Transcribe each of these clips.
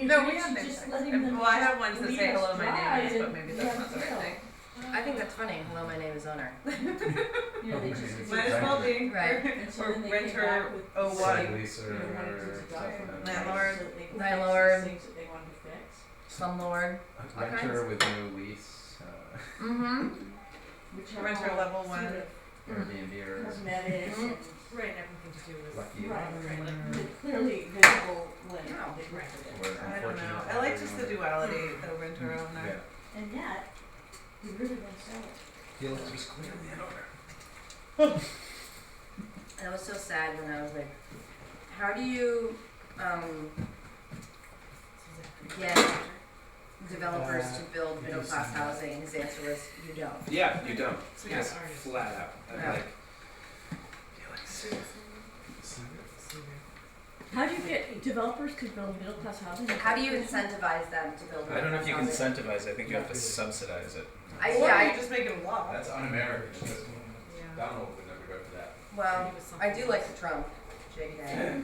you No, we finish, have you name just tags. letting them Well, I have ones that leave say us hello, my dry name is, but and maybe you that's have not the right to thing. I think that's funny. Hello, my name is owner. You know, they just Might as well be. Right. And so Or then they came renter back with 01. saying, Lease you know, how to do or the document, something. right, Landlord. so that they can Landlord. fix these things that they wanted to fix. Slumlord. Renter with no lease, Mm-hmm. Which Renter are all level sort one. of Airbnb or cosmetic Mhm. and Right, everything to do with. Lucky. right, clearly visible when Yeah. they put it Whereas I don't know. unfortunately I like just the duality, the renter Yeah. owner. in. And yet, we really don't sell it. He'll just clear the owner. And it was so sad when I was like, how do you get developers to build middle class housing? His answer was, you don't. Yeah, you don't. So Yeah. yes, artists. Flat out. And Yeah. like, How do you get developers to build middle class housing? How do you incentivize them to build I don't know if you can housing? incentivize. I think you have to subsidize it. Or Yeah, you just make it a law. that's un-American. Yeah. Donald would never go for that. well, Maybe with I do something like else. the Trump JK.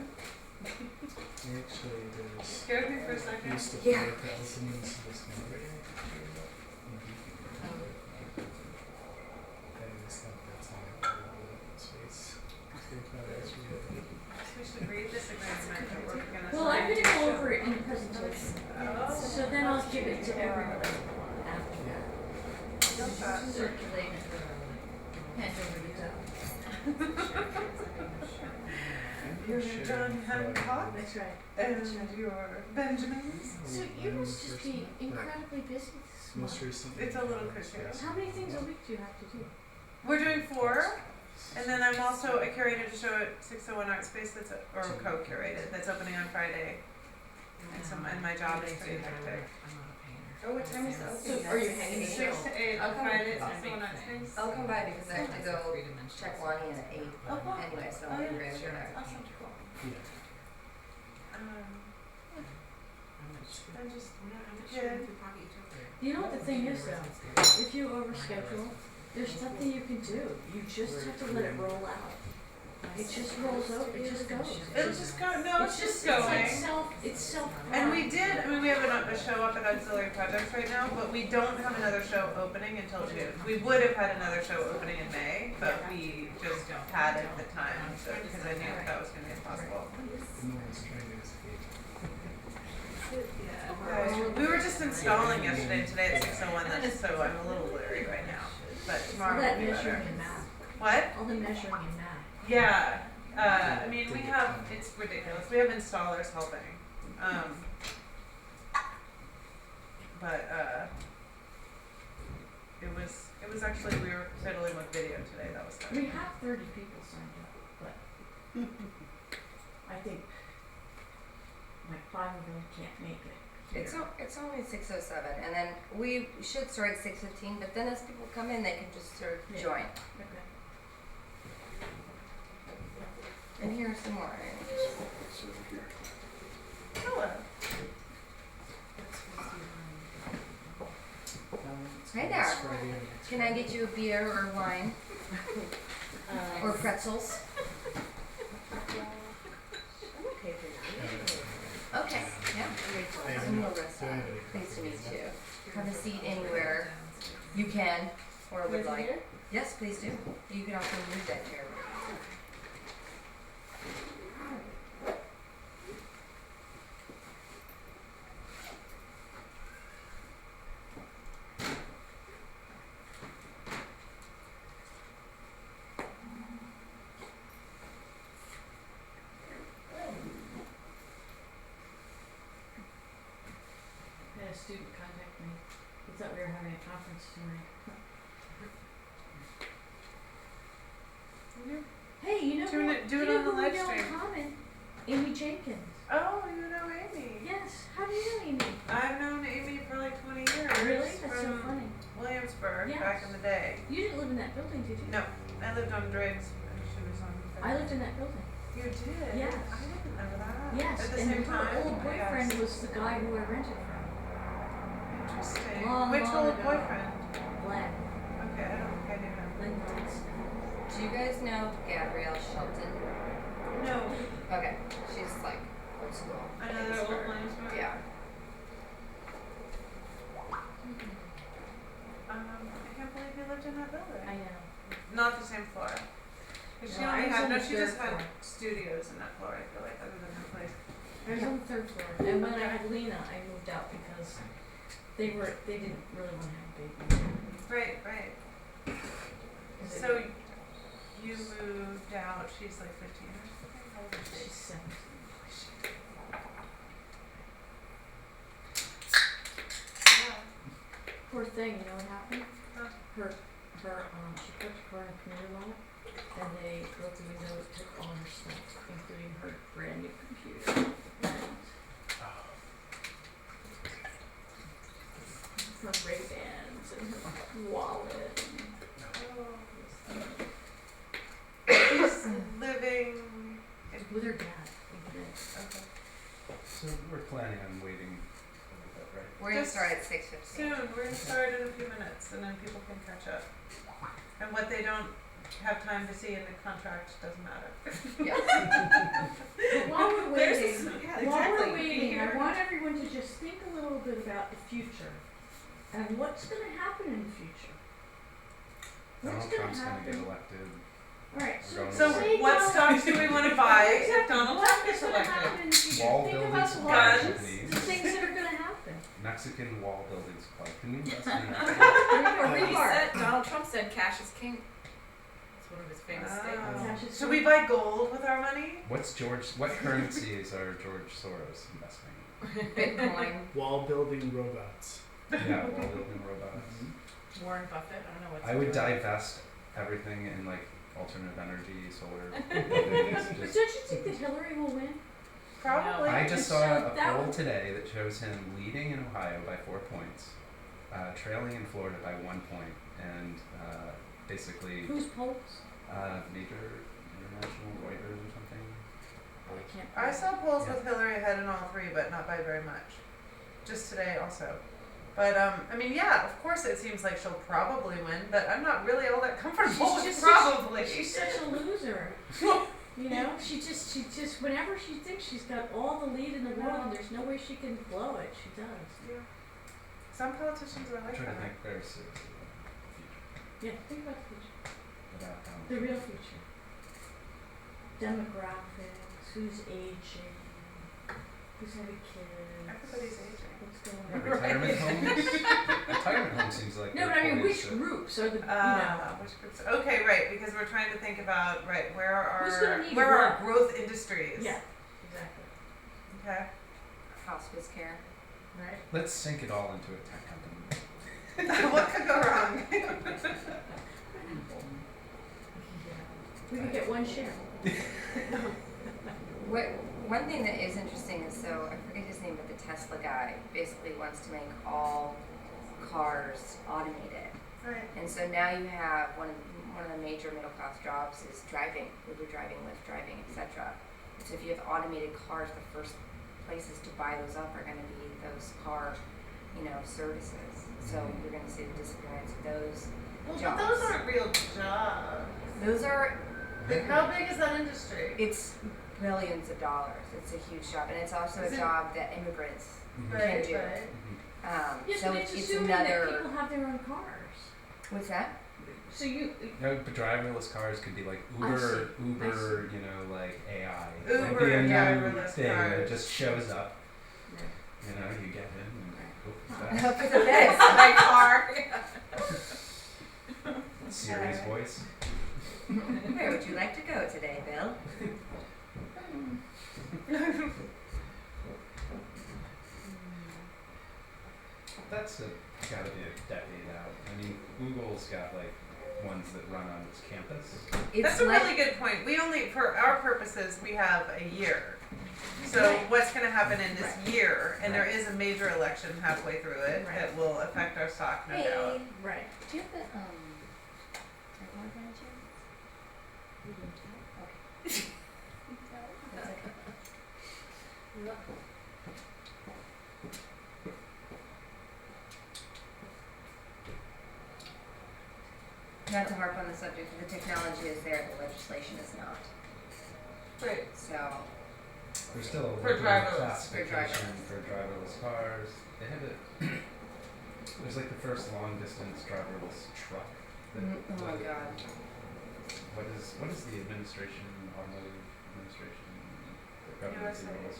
Actually, there's Scared me for a second. used to Yeah. be the openings to this number. I just think that's not a good space. They probably actually We should read this agreement that we're gonna Well, I'm sign. gonna go over it in the presentation, Oh. so then I'll give it to everybody after that. Circulate it, hand over the dough. You're John Hancock That's right. and you're Benjamin's. So you must just be incredibly busy this most month. recently. It's a little cushy. How many things a week do you have to do? We're doing 4, and then I'm also a curated show at 601 Art Space that's or co-curated that's opening on Friday. And my job is pretty hectic. Oh, what time is that? So are you hanging 6 to 8 on Okay. Friday at 601 Art Space. I'll come by because I have to go check Lonnie in at 8 Oh, wow. anyway, so Oh, I'll yeah. be ready for that. Awesome, cool. Yeah. I'm just You know what the thing is though? If you overschedule, there's nothing you can do. You just have to let it roll out. It just rolls out, it just goes. it'll just go. No, it's just going. It's self. And we did. I mean, we have a show up at Auxiliary Projects right now, but we don't have another show opening until June. We would have had another show opening in May, but we just had at the time, so because I knew that was going to be impossible. No one's trying to escape. We were just installing yesterday and today at 601, so I'm a little leery right now. But All tomorrow that will be measuring better. and math. What? All the measuring and math. Yeah. I mean, we have. It's ridiculous. We have installers helping. But it was actually we were fiddling with video today. That was fun. We have 30 people signed up, but I think like 5 of them can't make it. It's only 6:07, and then we should start at 6:15. But then as people come in, they can just sort of Yeah. join. Okay. And here are some more. Hello. Hey there. Can I get you a beer or wine or pretzels? Okay. Yeah. I'm Larissa. Nice to meet you. Have a seat anywhere you can or would like. Yes, please do. You can also use that chair. I had a student contact me. He thought we were having a conference tonight. Hey, you know Do who, it- do you it know on the who we live know in stream. common? Amy Jenkins. Oh, you know Amy. Yes. How do you know Amy? I've known Amy for like 20 years. Really? That's so from funny. Williamsburg Yes. back in the day. You didn't live in that building, did you? No, I lived on Driggs and she was on. I lived in that building. You did? Yes. I didn't know that. Yes. At the And same her time? old boyfriend Yes. was the guy who I rented from. Interesting. Long, Which long old ago. boyfriend? Glenn. Okay, I don't think I knew him. Glenn Lawrence. Do you guys know Gabrielle Shelton? No. Okay, she's like old school. Another old Williamsburg? Yeah. feel like, other than her place. I was on the third floor, and when I had Lena, I moved out because they didn't really want to have a baby. Right, right. So you moved out, she's like 15 or something? How old is she? She's 17. Yeah. Poor thing, you know what happened? Huh. She put the car in a commuter lot, and they broke the window, took all her stuff, including her brand new computer. And her Ray-Bans and her wallet. She's living in, With her dad, in okay. So we're planning on waiting a little bit, right? We're gonna Just start at 6:15. Soon, we're gonna start in a few minutes and then people can catch up. And what they don't have time to see in the contract doesn't matter. Yeah. But while we're waiting, Yeah, while we're exactly. waiting, I want everyone to just think a little bit about the future and what's going to happen in the future. What's Donald going Trump's to gonna get happen? elected. All right, We're So going say what Donald- stocks do we wanna buy if Exactly. Donald What Trump is gets gonna elected? happen in the future? Wall Think building about the supply Guns. companies. the things that are going to happen. Mexican wall building supply. Can we invest in that? There you He go, said, rebar. Donald Trump said cash is king. That's one of his famous statements. Cash is Should we buy gold with our money? What currencies are George Soros investing Bitcoin. Wall building robots. in? Yeah, wall building robots. Warren Buffett, I don't know what's. I would divest everything in like alternative energy, solar buildings. But Just, don't you think that Hillary will win? Probably. I just So saw a that poll would- today that shows him leading in Ohio by 4 points, trailing in Florida by 1 point, and basically Whose polls? major international Reuters or something. Oh, I can't. I saw polls Yeah. with Hillary ahead in all three, but not by very much. Just today also. But I mean, yeah, of course it seems like she'll probably win, but I'm not really all that comfortable with She's just probably. She's such a loser. You know, she just whenever she thinks she's got all the lead in the world and there's no way she can blow it, she does. Yeah. Some politicians are I'm like trying to that. think very seriously about the future, Yeah, think about the future. about The real future. Demographics, who's aging, who's having kids. Everybody's aging. What's going yeah, on? retirement homes. Retirement homes seems like No, but I they're mean, which poised to- groups are the, Which groups? Okay, right, because we're trying to think about, right, where are Who's gonna need where are what? our growth industries? Yeah, exactly. Okay. Hospice care. Right? Let's sink it all into a tech company. What could go wrong? We could get one share. One thing that is interesting is, so I forget his name, but the Tesla guy basically wants to make all cars automated. Right. And so now you have one of the major middle class jobs is driving, Uber driving, Lyft driving, etc. So if you have automated cars, the first places to buy those up are going to be those car, services. So you're going to see the disappearance of those Well, but jobs. those aren't real jobs. Those are, How big is that industry? it's billions of dollars. It's a huge job, and it's also Is a it- job that immigrants Right, do. right. Yeah, So but it's assuming that another. people have their own cars. What's that? So you, But driverless cars could be like I Uber, see. like AI. Uber, Might be a new driverless thing that cars. just shows up. You get in and hope it's Up that. to the best. My car. Siri's voice. Where would you like to go today, Bill? That's gotta be a decade out. I mean, Google's got like ones that run on its campus. It's That's a like, really good point. We only, for our purposes, we have a year. So Right. what's going to happen in this Right. year? And there Right. is a major election halfway through it Right. that will affect our stock, no doubt. Hey, right. do you have the whiteboard by chance? Okay. That's okay. Not to harp on the subject, the technology is there, the legislation is not. Right. So, There's still a For little bit of driverless. classification for driverless cars. They have it. There's like the first long distance driverless truck. That, oh my god. What is the administration, automotive administration? website? rules.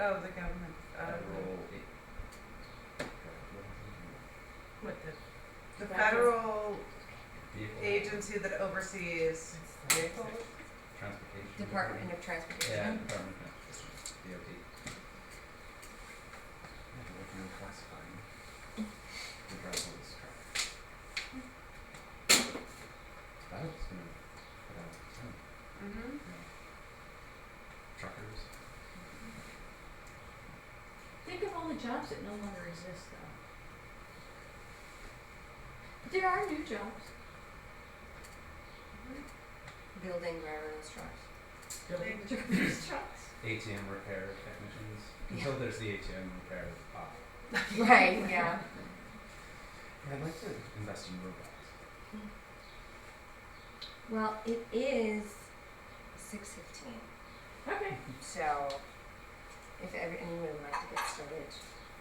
Oh, the government, Federal What the federal vehicle agency that oversees vehicles. transportation. Department of Transportation. Yeah, Department of Transportation, DOT. Yeah, they're working on classifying the driverless truck. That was gonna put out some, Mm-hmm. you know, truckers. Think of all the jobs that no longer exist though. There are new jobs. Building driverless trucks. Building driverless trucks. ATM repair technicians, until there's the ATM repair op. Right, yeah. Yeah, I'd like to invest in robots. Well, it is 6:15, Okay. so if anyone would like to get started,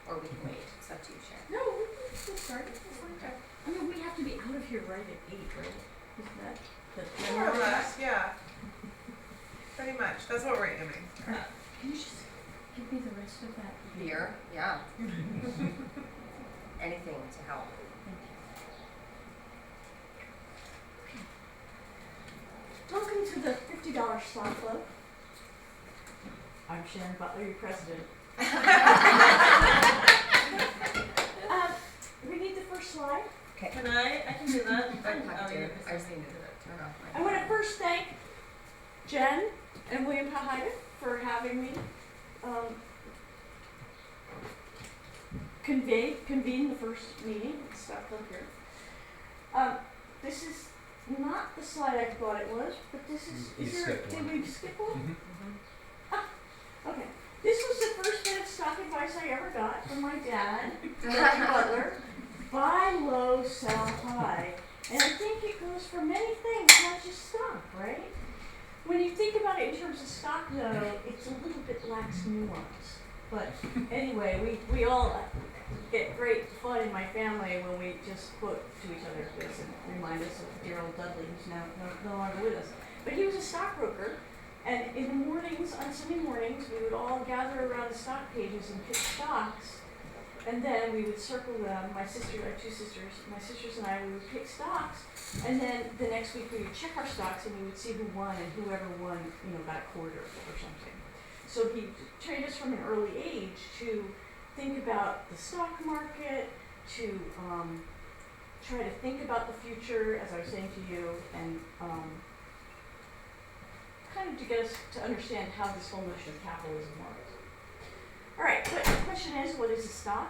or we can wait, it's up to you, Sharon. No, we can start. I mean, we have to be out of here right at 8, right? Isn't that the More or less, yeah. Pretty much. That's what we're aiming. Can you just give me the rest of that Beer, yeah. Anything to help. Thank you. Welcome to the $50 Slot Club. I'm Sharon Butler, your president. We need the first slide. Okay. Can I can do that. I'm happy to. yeah, I just need to turn off my. I want to first thank Jen and William Pahida for having me convene the first meeting at Stock Club here. This is not the slide I thought it was, but this is. You Is there? skipped Did one. we skip one? Mm-hmm. Okay. This was the first bit of stock advice I ever got from my dad, Dr. Butler. Buy low, sell high. And I think it goes for many things, not just stock, right? When you think about it in terms of stock, though, it's a little bit lacks nuance. But anyway, we all get great fun in my family when we just quote to each other this and remind us of dear old Dudley, who's now no longer with us. But he was a stockbroker, and in the mornings, on Sunday mornings, we would all gather around the stock pages and pick stocks. And then we would circle them, my sister, I have 2 sisters, my sisters and I, we would pick stocks, and then the next week we would check our stocks and we would see who won, and whoever won, got a quarter or something. So he trained us from an early age to think about the stock market, to try to think about the future, as I was saying to you, and kind of to get us to understand how this whole notion of capitalism works. All right, but the question is, what is a stock?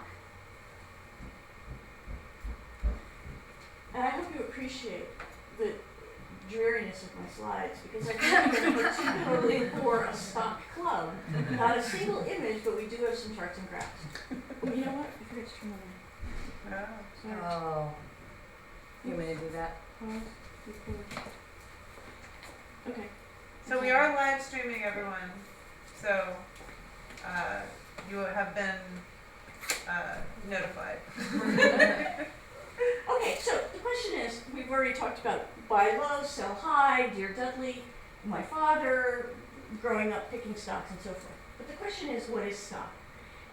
And I hope you appreciate the dreariness of my slides, because I think they're particularly for a stock club. Not a single image, but we do have some charts and graphs. Oh, you know what? I forgot to turn them on. Sorry. Oh. You want me to do that? Pause, record. Okay. So we are live streaming, everyone. So you have been notified. Okay, so the question is, we've already talked about buy low, sell high, dear Dudley, my father, growing up picking stocks and so forth. But the question is, what is stock?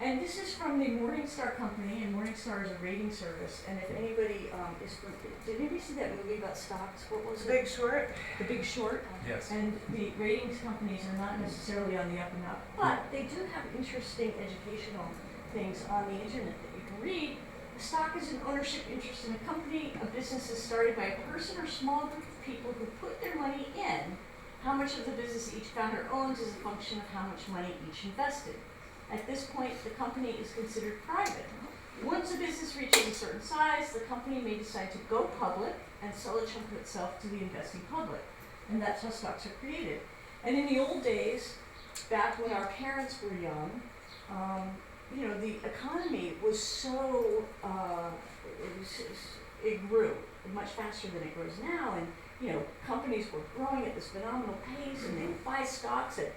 And this is from the Morningstar company, and Morningstar is a rating service. And if anybody did anybody see that movie about stocks? What was it? Big Short. The Big Short. Yes. And the ratings companies are not necessarily on the up and up, but they do have interesting educational things on the internet that you can read. A stock is an ownership interest in a company. A business is started by a person or small group of people who put their money in. How much of the business each founder owns is a function of how much money each invested. At this point, the company is considered private. Once a business reaches a certain size, the company may decide to go public and sell a chunk of itself to the investing public. And that's how stocks are created. And in the old days, back when our parents were young, the economy was so, it grew much faster than it grows now. And, companies were growing at this phenomenal pace, and they would buy stocks at,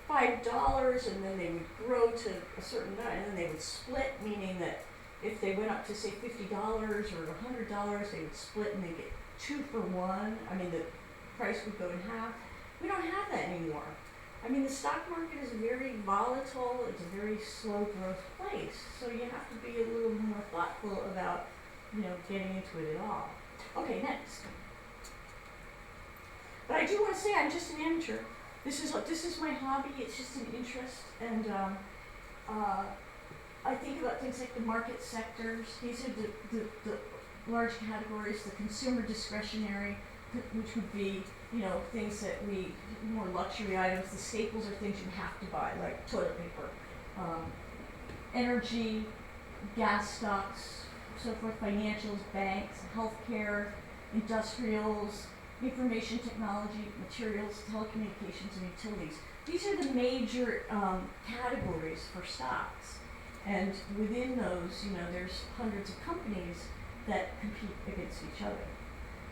$5, and then they would grow to a certain amount, and then they would split, meaning that if they went up to say $50 or $100, they would split and they get 2 for 1. I mean, the price would go in half. We don't have that anymore. I mean, the stock market is a very volatile, it's a very slow growth place, so you have to be a little more thoughtful about, getting into it at all. Okay, next. But I do want to say I'm just an amateur. This is my hobby. It's just an interest, and I think about things like the market sectors. These are the large categories. The consumer discretionary, which would be things that more luxury items. The staples are things you have to buy, like toilet paper, energy, gas stocks, so forth. Financials, banks, healthcare, industrials, information technology, materials, telecommunications, and utilities. These are the major categories for stocks. And within those, there's hundreds of companies that compete against each other.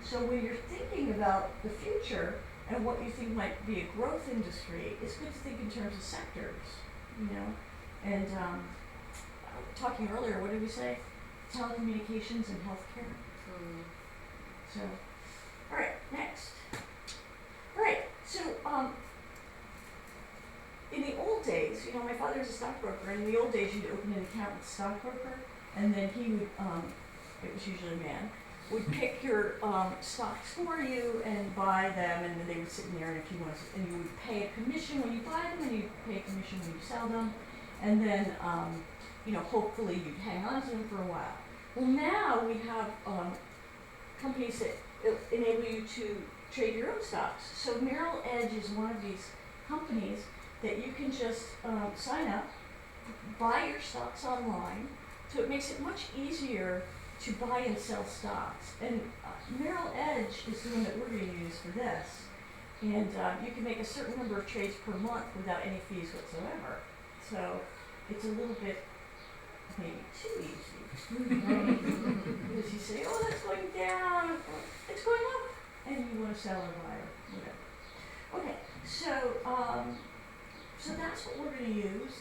So when you're thinking about the future and what you think might be a growth industry, it's good to think in terms of sectors, And talking earlier, what did we say? Telecommunications and healthcare. So, all right, next. All right, so in the old days, my father was a stockbroker, and in the old days you'd open an account with a stockbroker, and then he would, it was usually a man, would pick your stocks for you and buy them, and then they would sit in there, and if you wanted, and you would pay a commission when you buy them, and you'd pay a commission when you sell them, and then hopefully you'd hang on to them for a while. Well, now we have companies that enable you to trade your own stocks. So Merrill Edge is one of these companies that you can just sign up, buy your stocks online, so it makes it much easier to buy and sell stocks. And Merrill Edge is the one that we're going to use for this. And you can make a certain number of trades per month without any fees whatsoever. So it's a little bit maybe too easy, right? Because you say, oh, that's going down, it's going up, and you want to sell or buy or whatever. Okay, so that's what we're going to use.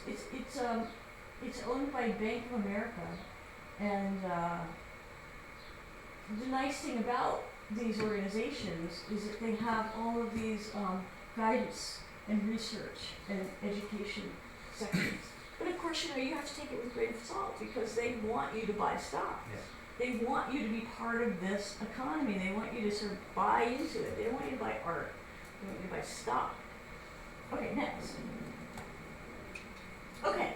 It's owned by Bank of America, and the nice thing about these organizations is that they have all of these guidance and research and education sections. But of course, you have to take it with a grain of salt because they want you to buy stocks. Yeah. They want you to be part of this economy. They want you to sort of buy into it. They don't want you to buy art. They want you to buy stock. Okay, next. Okay,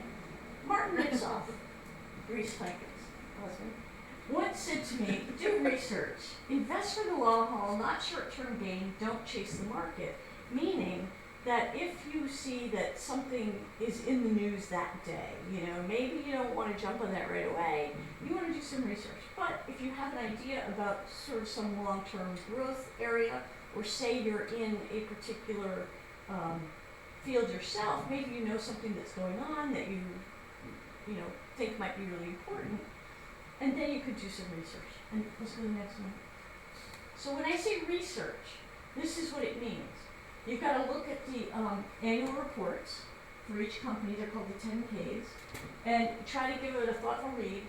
Martin Ritzoff, Reese Clankin's husband, once said to me, do research. Invest for the long haul, not short-term gain. Don't chase the market. Meaning that if you see that something is in the news that day, maybe you don't want to jump on that right away, you want to do some research. But if you have an idea about sort of some long-term growth area, or say you're in a particular field yourself, maybe you know something that's going on that you think might be really important, and then you could do some research. And let's go to the next one. So when I say research, this is what it means. You've got to look at the annual reports for each company. They're called the 10Ks, and try to give it a thoughtful read.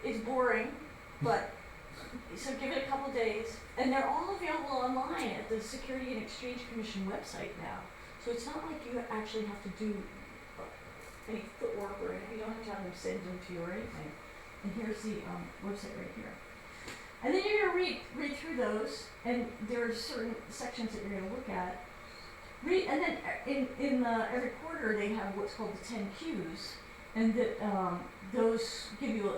It's boring, but so give it a couple days, and they're all available online at the Security and Exchange Commission website now. So it's not like you actually have to do any footwork or anything. You don't have to have them send them to you or anything. And here's the website right here. And then you're going to read through those, and there are certain sections that you're going to look at. And then in every quarter they have what's called the 10 Qs, and that those give you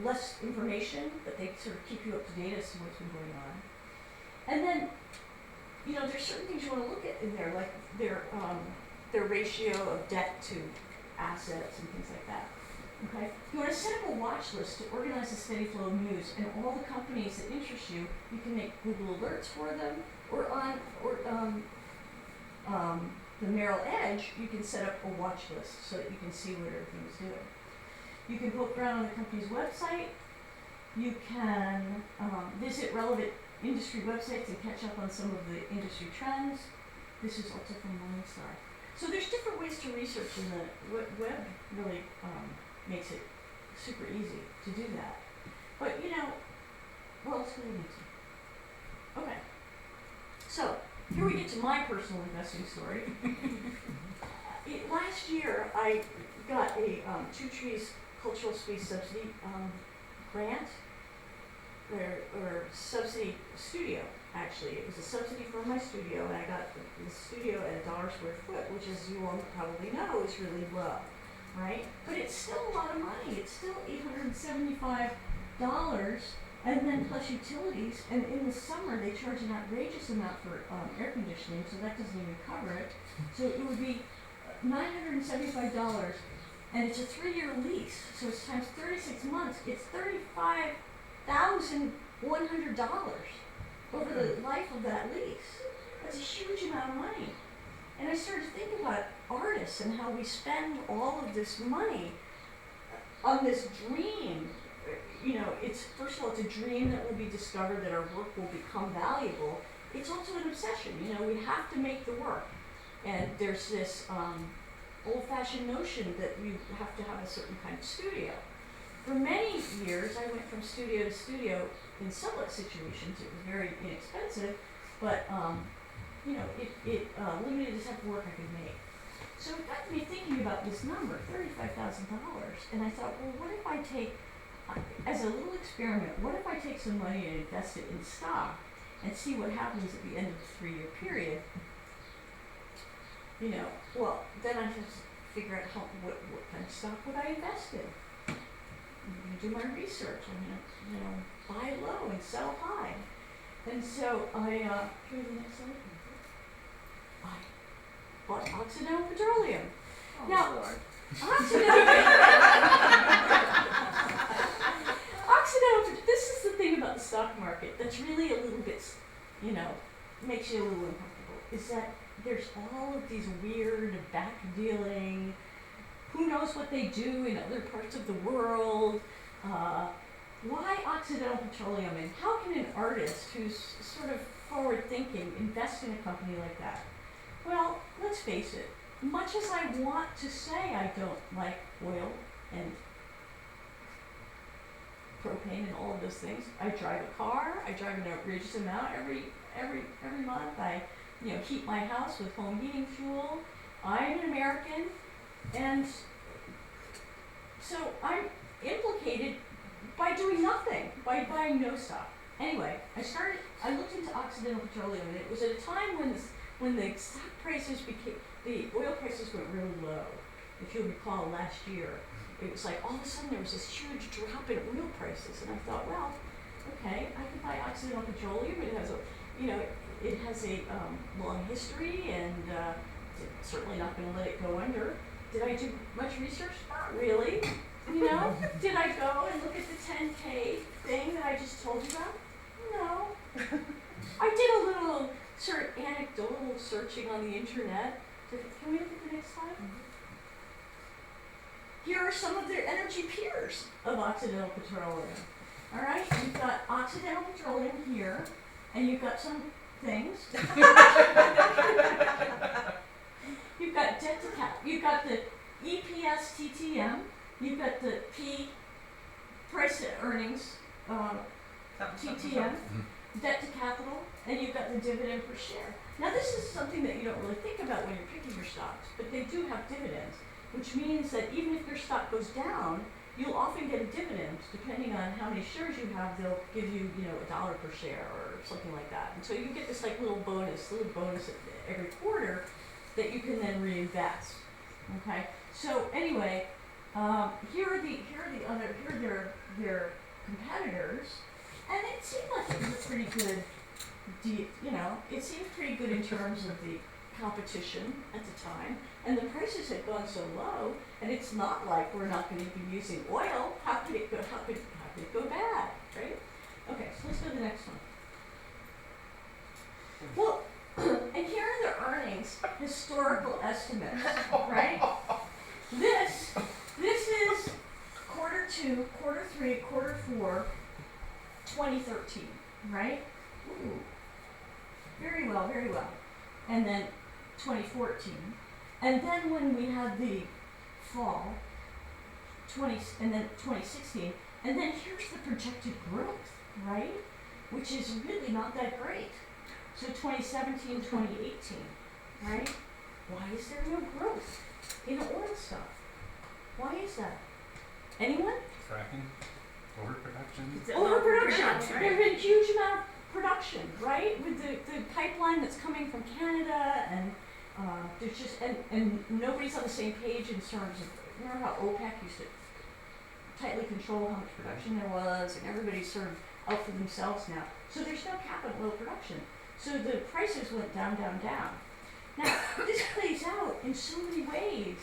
less information, but they sort of keep you up to date as to what's been going on. And then, there's certain things you want to look at in there, like their ratio of debt to assets and things like that. Okay? You want to set up a watch list to organize a steady flow of news, and all the companies that interest you, you can make Google alerts for them, or on the Merrill Edge, you can set up a watch list so that you can see what everything is doing. You can poke around on the company's website. You can visit relevant industry websites and catch up on some of the industry trends. This is also from Morningstar. So there's different ways to research, and the web really makes it super easy to do that. But what else do we need to? Okay. So here we get to my personal investing story. Last year, I got a Two Trees Cultural Space Subsidy grant, or subsidy studio, actually. It was a subsidy for my studio, and I got the studio at $1 square foot, which, as you all probably know, is really low, right? But it's still a lot of money. It's still $875, and then plus utilities, and in the summer they charge an outrageous amount for air conditioning, so that doesn't even cover it. So it would be $975, and it's a 3-year lease, so it's times 36 months. It's $35,100 over the life of that lease. That's a huge amount of money. And I started to think about artists and how we spend all of this money on this dream. You know, it's, first of all, it's a dream that will be discovered, that our work will become valuable. It's also an obsession. You know, we have to make the work. And there's this old-fashioned notion that you have to have a certain kind of studio. For many years, I went from studio to studio in sublet situations. It was very inexpensive, but you know, it limited the type of work I could make. So it got me thinking about this number, $35,000, and I thought, well, what if I take, as a little experiment, what if I take some money and invest it in stock and see what happens at the end of the 3-year period? You know, well, then I just figure out what kind of stock would I invest in. I'm going to do my research. I'm going to, you know, buy low and sell high. And so I, here's the next slide. I bought Occidental Petroleum. Oh, Now, Lord. Occidental, this is the thing about the stock market that's really a little bit, you know, makes you a little uncomfortable, is that there's all of these weird back dealing, who knows what they do in other parts of the world. Why Occidental Petroleum, and how can an artist who's sort of forward thinking invest in a company like that? Well, let's face it, much as I want to say I don't like oil and propane and all of those things, I drive a car, I drive an outrageous amount every month. I, you know, heat my house with home heating fuel. I'm an American, and so I'm implicated by doing nothing, by buying no stock. Anyway, I looked into Occidental Petroleum, and it was at a time when the stock prices the oil prices went really low. If you'll recall last year, it was like all of a sudden there was this huge drop in oil prices, and I thought, well, okay, I can buy Occidental Petroleum. It has a, you know, it has a long history, and it's certainly not going to let it go under. Did I do much research? Not really. You know, did I go and look at the 10K thing that I just told you about? No. I did a little sort of anecdotal searching on the internet. Can we look at the next slide? Here are some of their energy peers of Occidental Petroleum. All right, you've got Occidental Petroleum here, and you've got some things. You've got debt to cap. You've got the EPS TTM. You've got the P price to earnings TTM, debt to capital, and you've got the dividend per share. Now this is something that you don't really think about when you're picking your stocks, but they do have dividends, which means that even if your stock goes down, you'll often get a dividend. Depending on how many shares you have, they'll give you, you know, $1 per share or something like that. And so you get this like little bonus every quarter that you can then reinvest. Okay. So anyway, here are their competitors, and it seemed like it was a pretty good, you know, it seemed pretty good in terms of the competition at the time, and the prices had gone so low, and it's not like we're not going to be using oil. How could it go? How could it go bad, right? Okay, so let's go to the next one. Well, and here are the earnings historical estimates, right? This is quarter 2, quarter 3, quarter 4, 2013, right? Ooh. Very well, very well. And then 2014. And then when we had the fall, and then 2016, and then here's the projected growth, right? Which is really not that great. So 2017, 2018, right? Why is there no growth in oil stuff? Why is that? Anyone? Fracking, overproduction. Overproduction. Right. There's been a huge amount of production, right? With the pipeline that's coming from Canada, and there's just and nobody's on the same page in terms of, remember how OPEC used to tightly control how much production there was, and everybody's sort of out for themselves now. So there's no cap on oil production. So the prices went down, down, down. Now, this plays out in so many ways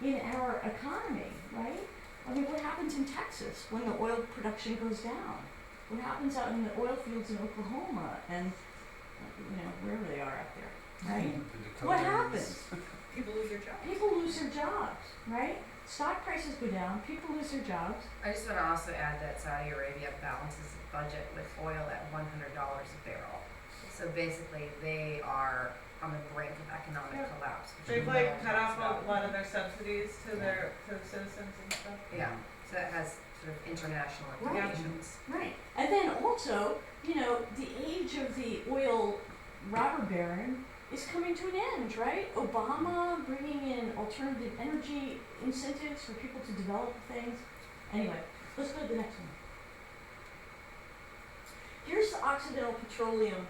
in our economy, right? I mean, what happens in Texas when the oil production goes down? What happens out in the oil fields in Oklahoma and, wherever they are out there, right? What happens? People lose their jobs. People lose their jobs, right? Stock prices go down, people lose their jobs. I just want to also add that Saudi Arabia balances its budget with oil at $100 a barrel. So basically, they are on the brink of economic collapse. which They've no like one cut talks off about. a lot of their subsidies to the citizens and stuff. Yeah, so that has sort of international Right. implications. Right. And then also, the age of the oil robber baron is coming to an end, right? Obama bringing in alternative energy incentives for people to develop things. Anyway, let's go to the next one. Here's the Occidental Petroleum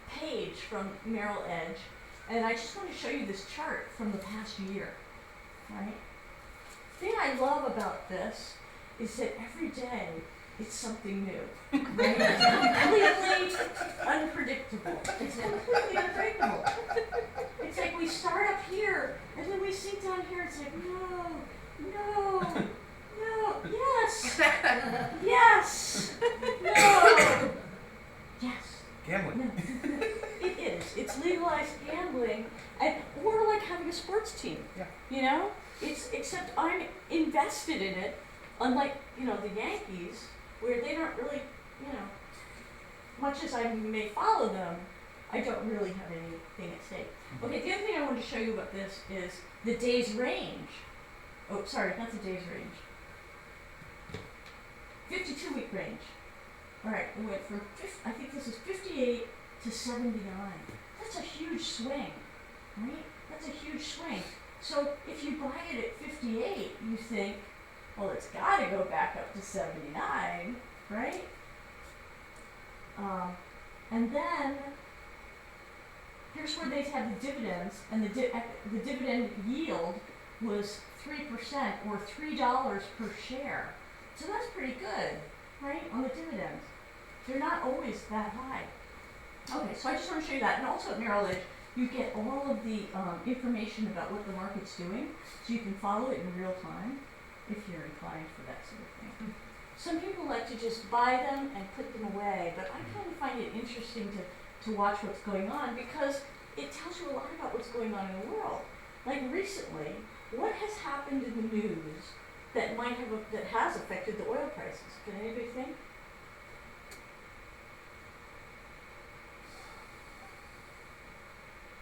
page from Merrill Edge, and I just want to show you this chart from the past year, right? The thing I love about this is that every day it's something new, right? It's completely unpredictable. It's completely unpredictable. It's like we start up here, and then we sink down here, it's like, no, yes, yes, no, yes. Gambling. No. It is. It's legalized gambling, or like having a sports team. Yeah. It's except I'm invested in it, unlike the Yankees, where they don't really, much as I may follow them, I don't really have anything at stake. Okay, the other thing I wanted to show you about this is the day's range. Oh, sorry, not the day's range. 52-week range. All right, it went from I think this is 58 to 79. That's a huge swing, right? That's a huge swing. So if you buy it at 58, you think, well, it's got to go back up to 79, right? And then here's where they had the dividends, and the dividend yield was 3% or $3 per share. So that's pretty good, right, on the dividends. They're not always that high. Okay, so I just want to show you that. And also at Merrill Edge, you get all of the information about what the market's doing, so you can follow it in real time if you're inclined for that sort of thing. Some people like to just buy them and put them away, but I kind of find it interesting to watch what's going on because it tells you a lot about what's going on in the world. Like recently, what has happened in the news that has affected the oil prices? Can anybody think?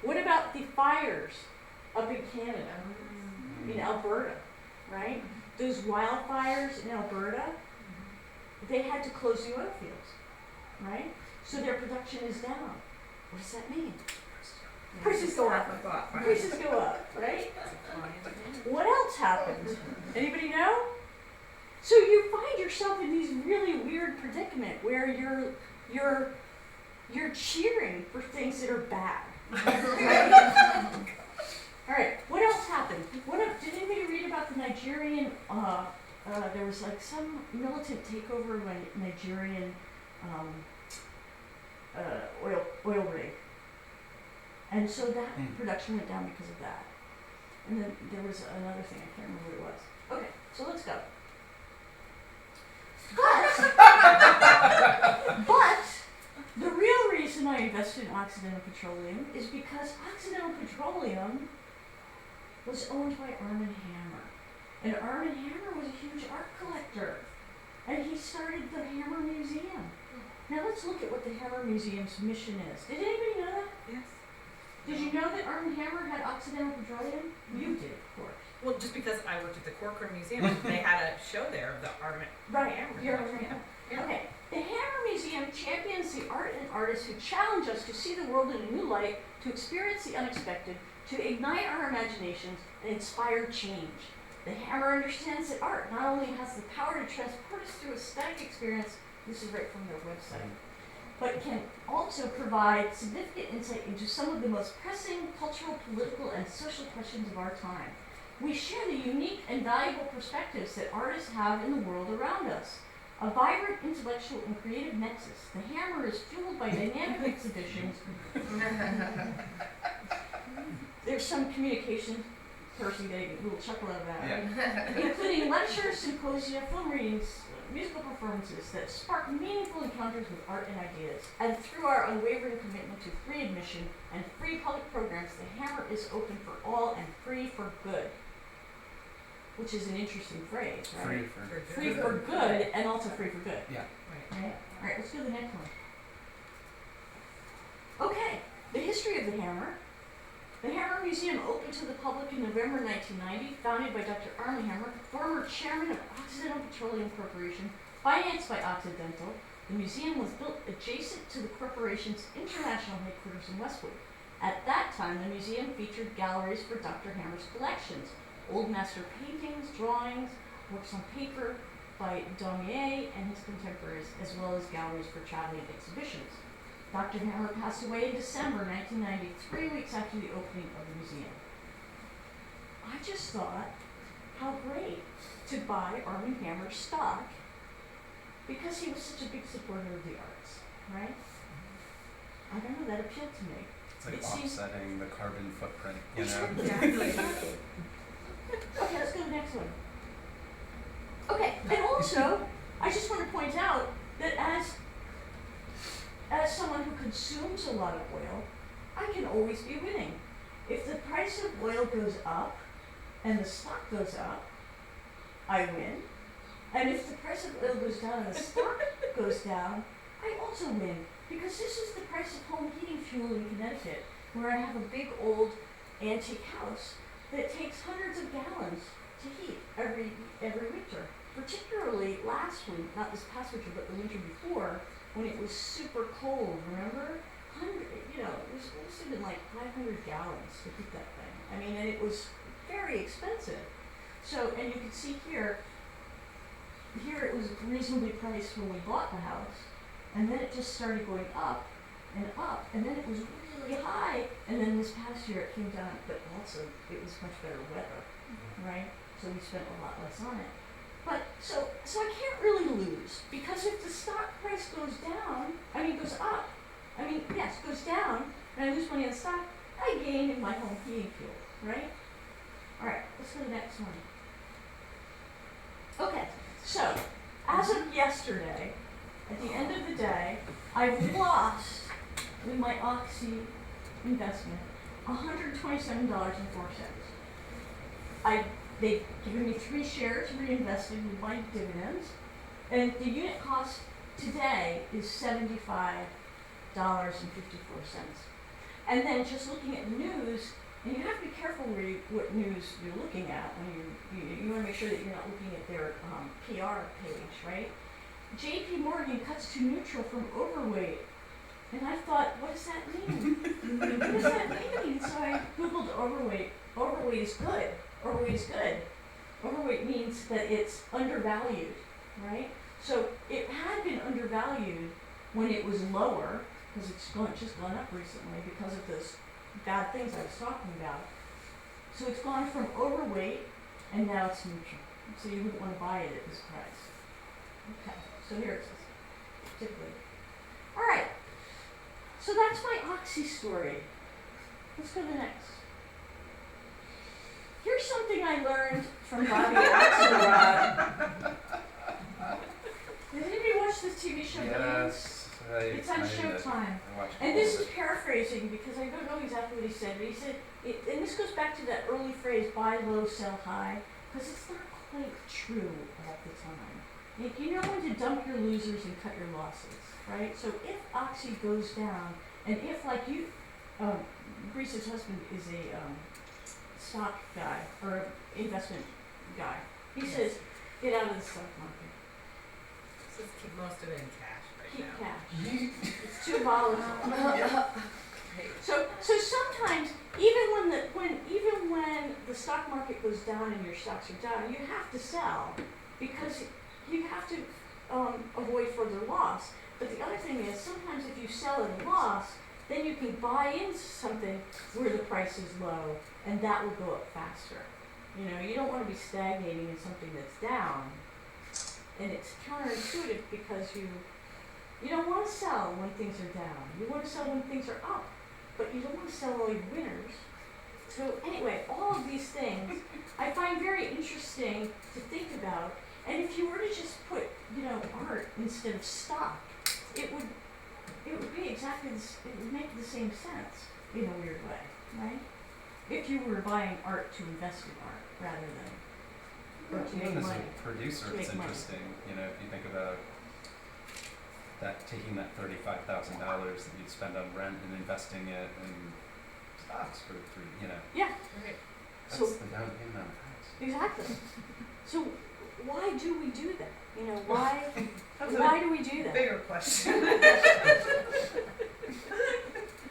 What about the fires up in Canada, in Alberta, right? Those wildfires in Alberta, they had to close the oil fields, right? So their production is down. What does that mean? Prices go up. Prices go up, right? What else happens? Anybody know? So you find yourself in these really weird predicament where you're cheering for things that are bad. All right, what else happened? Did anybody read about the Nigerian, there was like some militant takeover of a Nigerian oil rig. And so that production went down because of that. And then there was another thing, I can't remember what it was. Okay, so let's go. But the real reason I invested in Occidental Petroleum is because Occidental Petroleum was owned by Arm & Hammer. And Arm & Hammer was a huge art collector. And he started the Hammer Museum. Now let's look at what the Hammer Museum's mission is. Did anybody know that? Yes. Did you know that Arm & Hammer had Occidental Petroleum? You did, of course. Well, just because I worked at the Corcoran Museum, they had a show there of the Arm Right, Hammer. you're Arm & Hammer. Yeah. Okay, The Hammer Museum champions the art and artists who challenge us to see the world in a new light, to experience the unexpected, to ignite our imaginations, and inspire change. The Hammer understands that art not only has the power to transport us through aesthetic experience, this is right from their website, but can also provide significant insight into some of the most pressing cultural, political, and social questions of our time. We share the unique and valuable perspectives that artists have in the world around us. A vibrant intellectual and creative nexus, the Hammer is fueled by dynamic exhibitions. There's some communication person getting a little chuckle out of that, including lectures, symposia, film readings, musical performances that spark meaningful encounters with art and ideas. And through our unwavering commitment to free admission and free public programs, the Hammer is open for all and free for good. Which is an interesting phrase, right? Free for good and also free for good. Yeah. Right? Alright, let's go to the next one. Okay, the history of the Hammer. The Hammer Museum opened to the public in November 1990, founded by Dr. Armie Hammer, former chairman of Occidental Petroleum Corporation, financed by Occidental. The museum was built adjacent to the corporation's international headquarters in Westwood. At that time, the museum featured galleries for Dr. Hammer's collections, old master paintings, drawings, works on paper by Daumier and his contemporaries, as well as galleries for traveling exhibitions. Dr. Hammer passed away in December 1990, 3 weeks after the opening of the museum. I just thought, how great to buy Armie Hammer's stock because he was such a big supporter of the arts, right? I don't know, that appealed to me. It's like It seems- offsetting the carbon footprint, you know? Exactly. Exactly. Okay, let's go to the next one. Okay, and also, I just want to point out that as someone who consumes a lot of oil, I can always be winning. If the price of oil goes up and the stock goes up, I win. And if the price of oil goes down and the stock goes down, I also win. Because this is the price of home heating fuel in Connecticut, where I have a big old antique house that takes hundreds of gallons to heat every winter. Particularly last week, not this past winter, but the winter before, when it was super cold, remember? It must have been like 500 gallons to heat that thing. I mean, and it was very expensive. So, and you can see here it was reasonably priced when we bought the house, and then it just started going up, and then it was really high, and then this past year it came down, but also it was much better weather, right? So we spent a lot less on it. But, so I can't really lose, because if the stock price goes down, and I lose money on stock, I gain in my home heating fuel, right? Alright, let's go to the next one. Okay, so, as of yesterday, at the end of the day, I've lost, with my Oxy investment, $127.04. They've given me 3 shares reinvested with my dividends, and the unit cost today is $75.54. And then just looking at the news, and you have to be careful what news you're looking at when you want to make sure that you're not looking at their PR page, right? JP Morgan cuts to neutral from overweight. And I thought, what does that mean? What does that mean? So I Googled overweight. Overweight is good. Overweight is good. Overweight means that it's undervalued, right? So it had been undervalued when it was lower, because it's just gone up recently because of those bad things I was talking about. So it's gone from overweight, and now it's neutral. So you wouldn't want to buy it at this price. Okay, so here it is, typically. All right, so that's my Oxy story. Let's go to the next. Here's something I learned from Bobby Axelrod. Did anybody watch this TV show? Yes. It's on Showtime. And this is paraphrasing because I don't know exactly what he said, but he said, and this goes back to that early phrase, buy low, sell high, because it's not quite true all the time. You know when to dump your losers and cut your losses, right? So if Oxy goes down, and if like you, Grease's husband is a stock guy, or investment guy, he says, get out of the stock market. Just keep most of it in cash right Keep now. cash. It's too volatile. Right. So sometimes, even when the stock market goes down and your stocks are down, you have to sell because you have to avoid further loss. But the other thing is, sometimes if you sell at a loss, then you can buy into something where the price is low, and that will go up faster. You know, you don't want to be stagnating in something that's down, and it's counterintuitive because you don't want to sell when things are down. You want to sell when things are up, but you don't want to sell all your winners. So anyway, all of these things I find very interesting to think about. And if you were to just put, art instead of stock, it would be exactly it would make the same sense in a weird way, right? If you were buying art to invest in art rather than or to make Even as money. a producer, To it's make money. interesting. You know, if you think about that, taking that $35,000 that you'd spend on rent and investing it in stocks for 3, Yeah, Right. that's So- the down payment on a house. exactly. So why do we do that? Why That's why a do we do that? bigger question.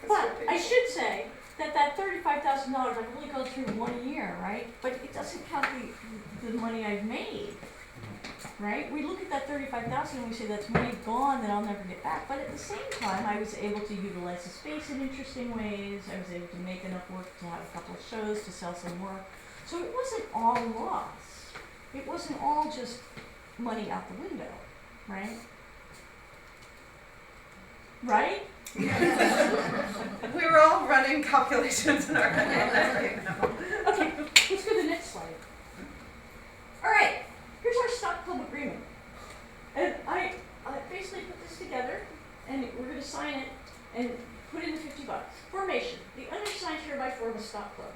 But I should say that $35,000 I've only gone through 1 year, right? But it doesn't count the money I've made, right? We look at that $35,000 and we say that's money gone that I'll never get back. But at the same time, I was able to utilize the space in interesting ways. I was able to make enough work to have a couple of shows, to sell some work. So it wasn't all loss. It wasn't all just money out the window, right? Right? We were all running calculations in our head right now. Okay, let's go to the next slide. All right, here's our stock club agreement. And I basically put this together, and we're going to sign it and put in the $50. Formation: the undersigned hereby form a stock club.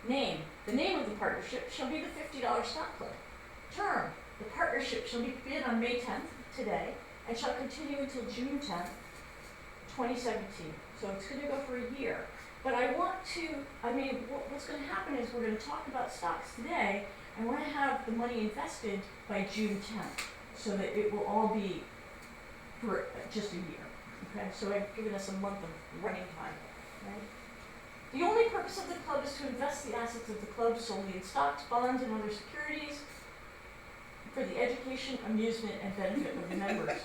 Name: the name of the partnership shall be the $50 stock club. Term: the partnership shall be bid on May 10th, today, and shall continue until June 10th, 2017. So it's going to go for a year. But I want to, what's going to happen is we're going to talk about stocks today. I want to have the money invested by June 10th so that it will all be for just a year. Okay, so I've given us a month of running time, right? The only purpose of the club is to invest the assets of the club solely in stocks, bonds, and other securities for the education, amusement, and benefit of the members.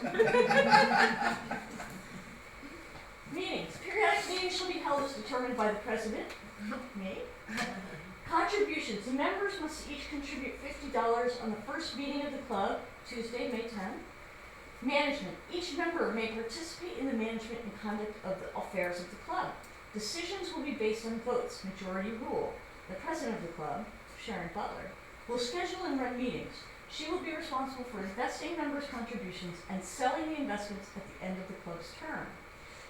Meetings. Periodic meetings shall be held as determined by the president, me. Contributions. The members must each contribute $50 on the first meeting of the club, Tuesday, May 10th. Management. Each member may participate in the management and conduct of the affairs of the club. Decisions will be based on votes, majority rule. The president of the club, Sharon Butler, will schedule and run meetings. She will be responsible for investing members' contributions and selling the investments at the end of the club's term.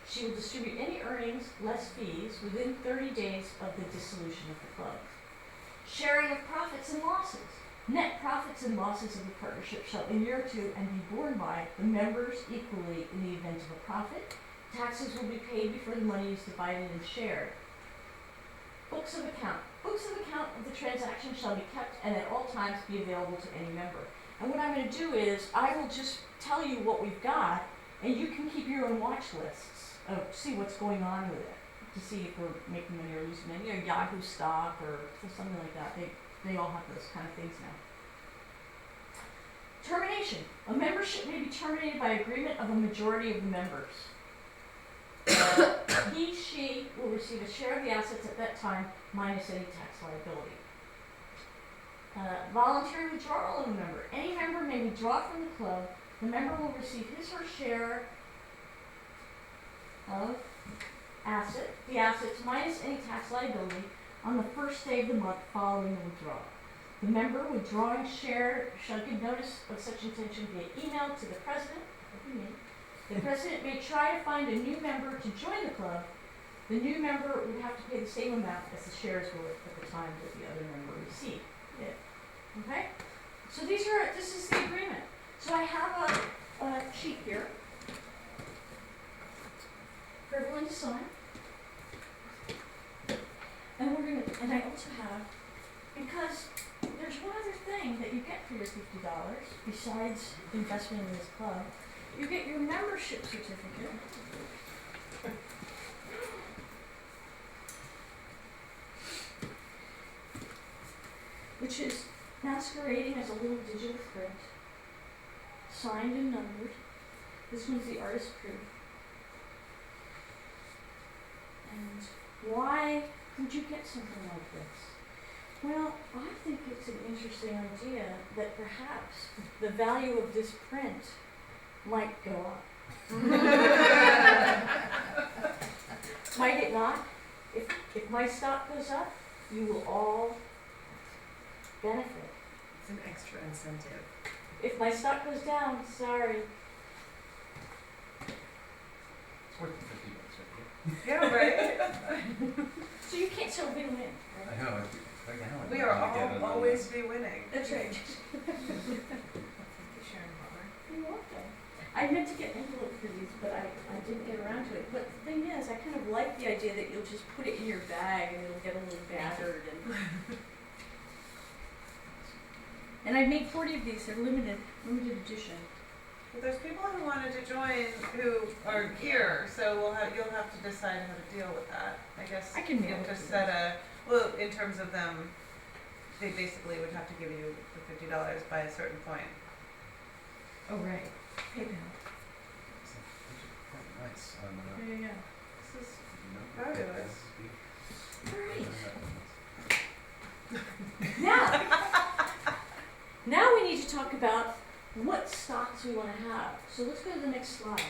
She will distribute any earnings, less fees, within 30 days of the dissolution of the club. Sharing of profits and losses. Net profits and losses of the partnership shall inure to and be borne by the members equally in the event of a profit. Taxes will be paid before the money is divided and shared. Books of account. Books of account of the transaction shall be kept and at all times be available to any member. And what I'm going to do is I will just tell you what we've got, and you can keep your own watch lists of see what's going on with it, to see if we're making money or losing money, or Yahoo stock or something like that. They all have those kind of things now. Termination. A membership may be terminated by agreement of a majority of the members. He, she will receive a share of the assets at that time minus any tax liability. Voluntary withdrawal of a member. Any member may withdraw from the club. The member will receive his or her share of the assets minus any tax liability on the first day of the month following the withdrawal. The member withdrawing share shall give notice of such intention via email to the president. The president may try to find a new member to join the club. The new member would have to pay the same amount as the shares were at the time that the other member received it. Okay? So this is the agreement. So I have a sheet here for everyone to sign. And I also have, because there's one other thing that you get for your $50 besides investment in this club. You get your membership certificate. Which is masquerading as a little digital print, signed and numbered. This one's the artist proof. And why would you get something like this? Well, I think it's an interesting idea that perhaps the value of this print might go up. Might it not? If my stock goes up, you will all benefit. It's an extra incentive. If my stock goes down, sorry. It's worth the $50 right Yeah, right? So you can't so win-win, here. right? I know, right now I'm We gonna are get all another- always be winning. That's right. Thank you, Sharon Butler. You're welcome. I meant to get envelope for these, but I didn't get around to it. But the thing is, I kind of like the idea that you'll just put it in your bag and it'll get a little battered. And I made 40 of these. They're limited edition. But there's people who wanted to join who are here, so you'll have to decide how to deal with that. I guess I can you mail have it to to set well, in terms of them, they basically would have to give you the $50 by a certain point. Oh, right. PayPal. It's quite nice on There you go. This is fabulous. All right. Now we need to talk about what stocks we want to have. So let's go to the next slide.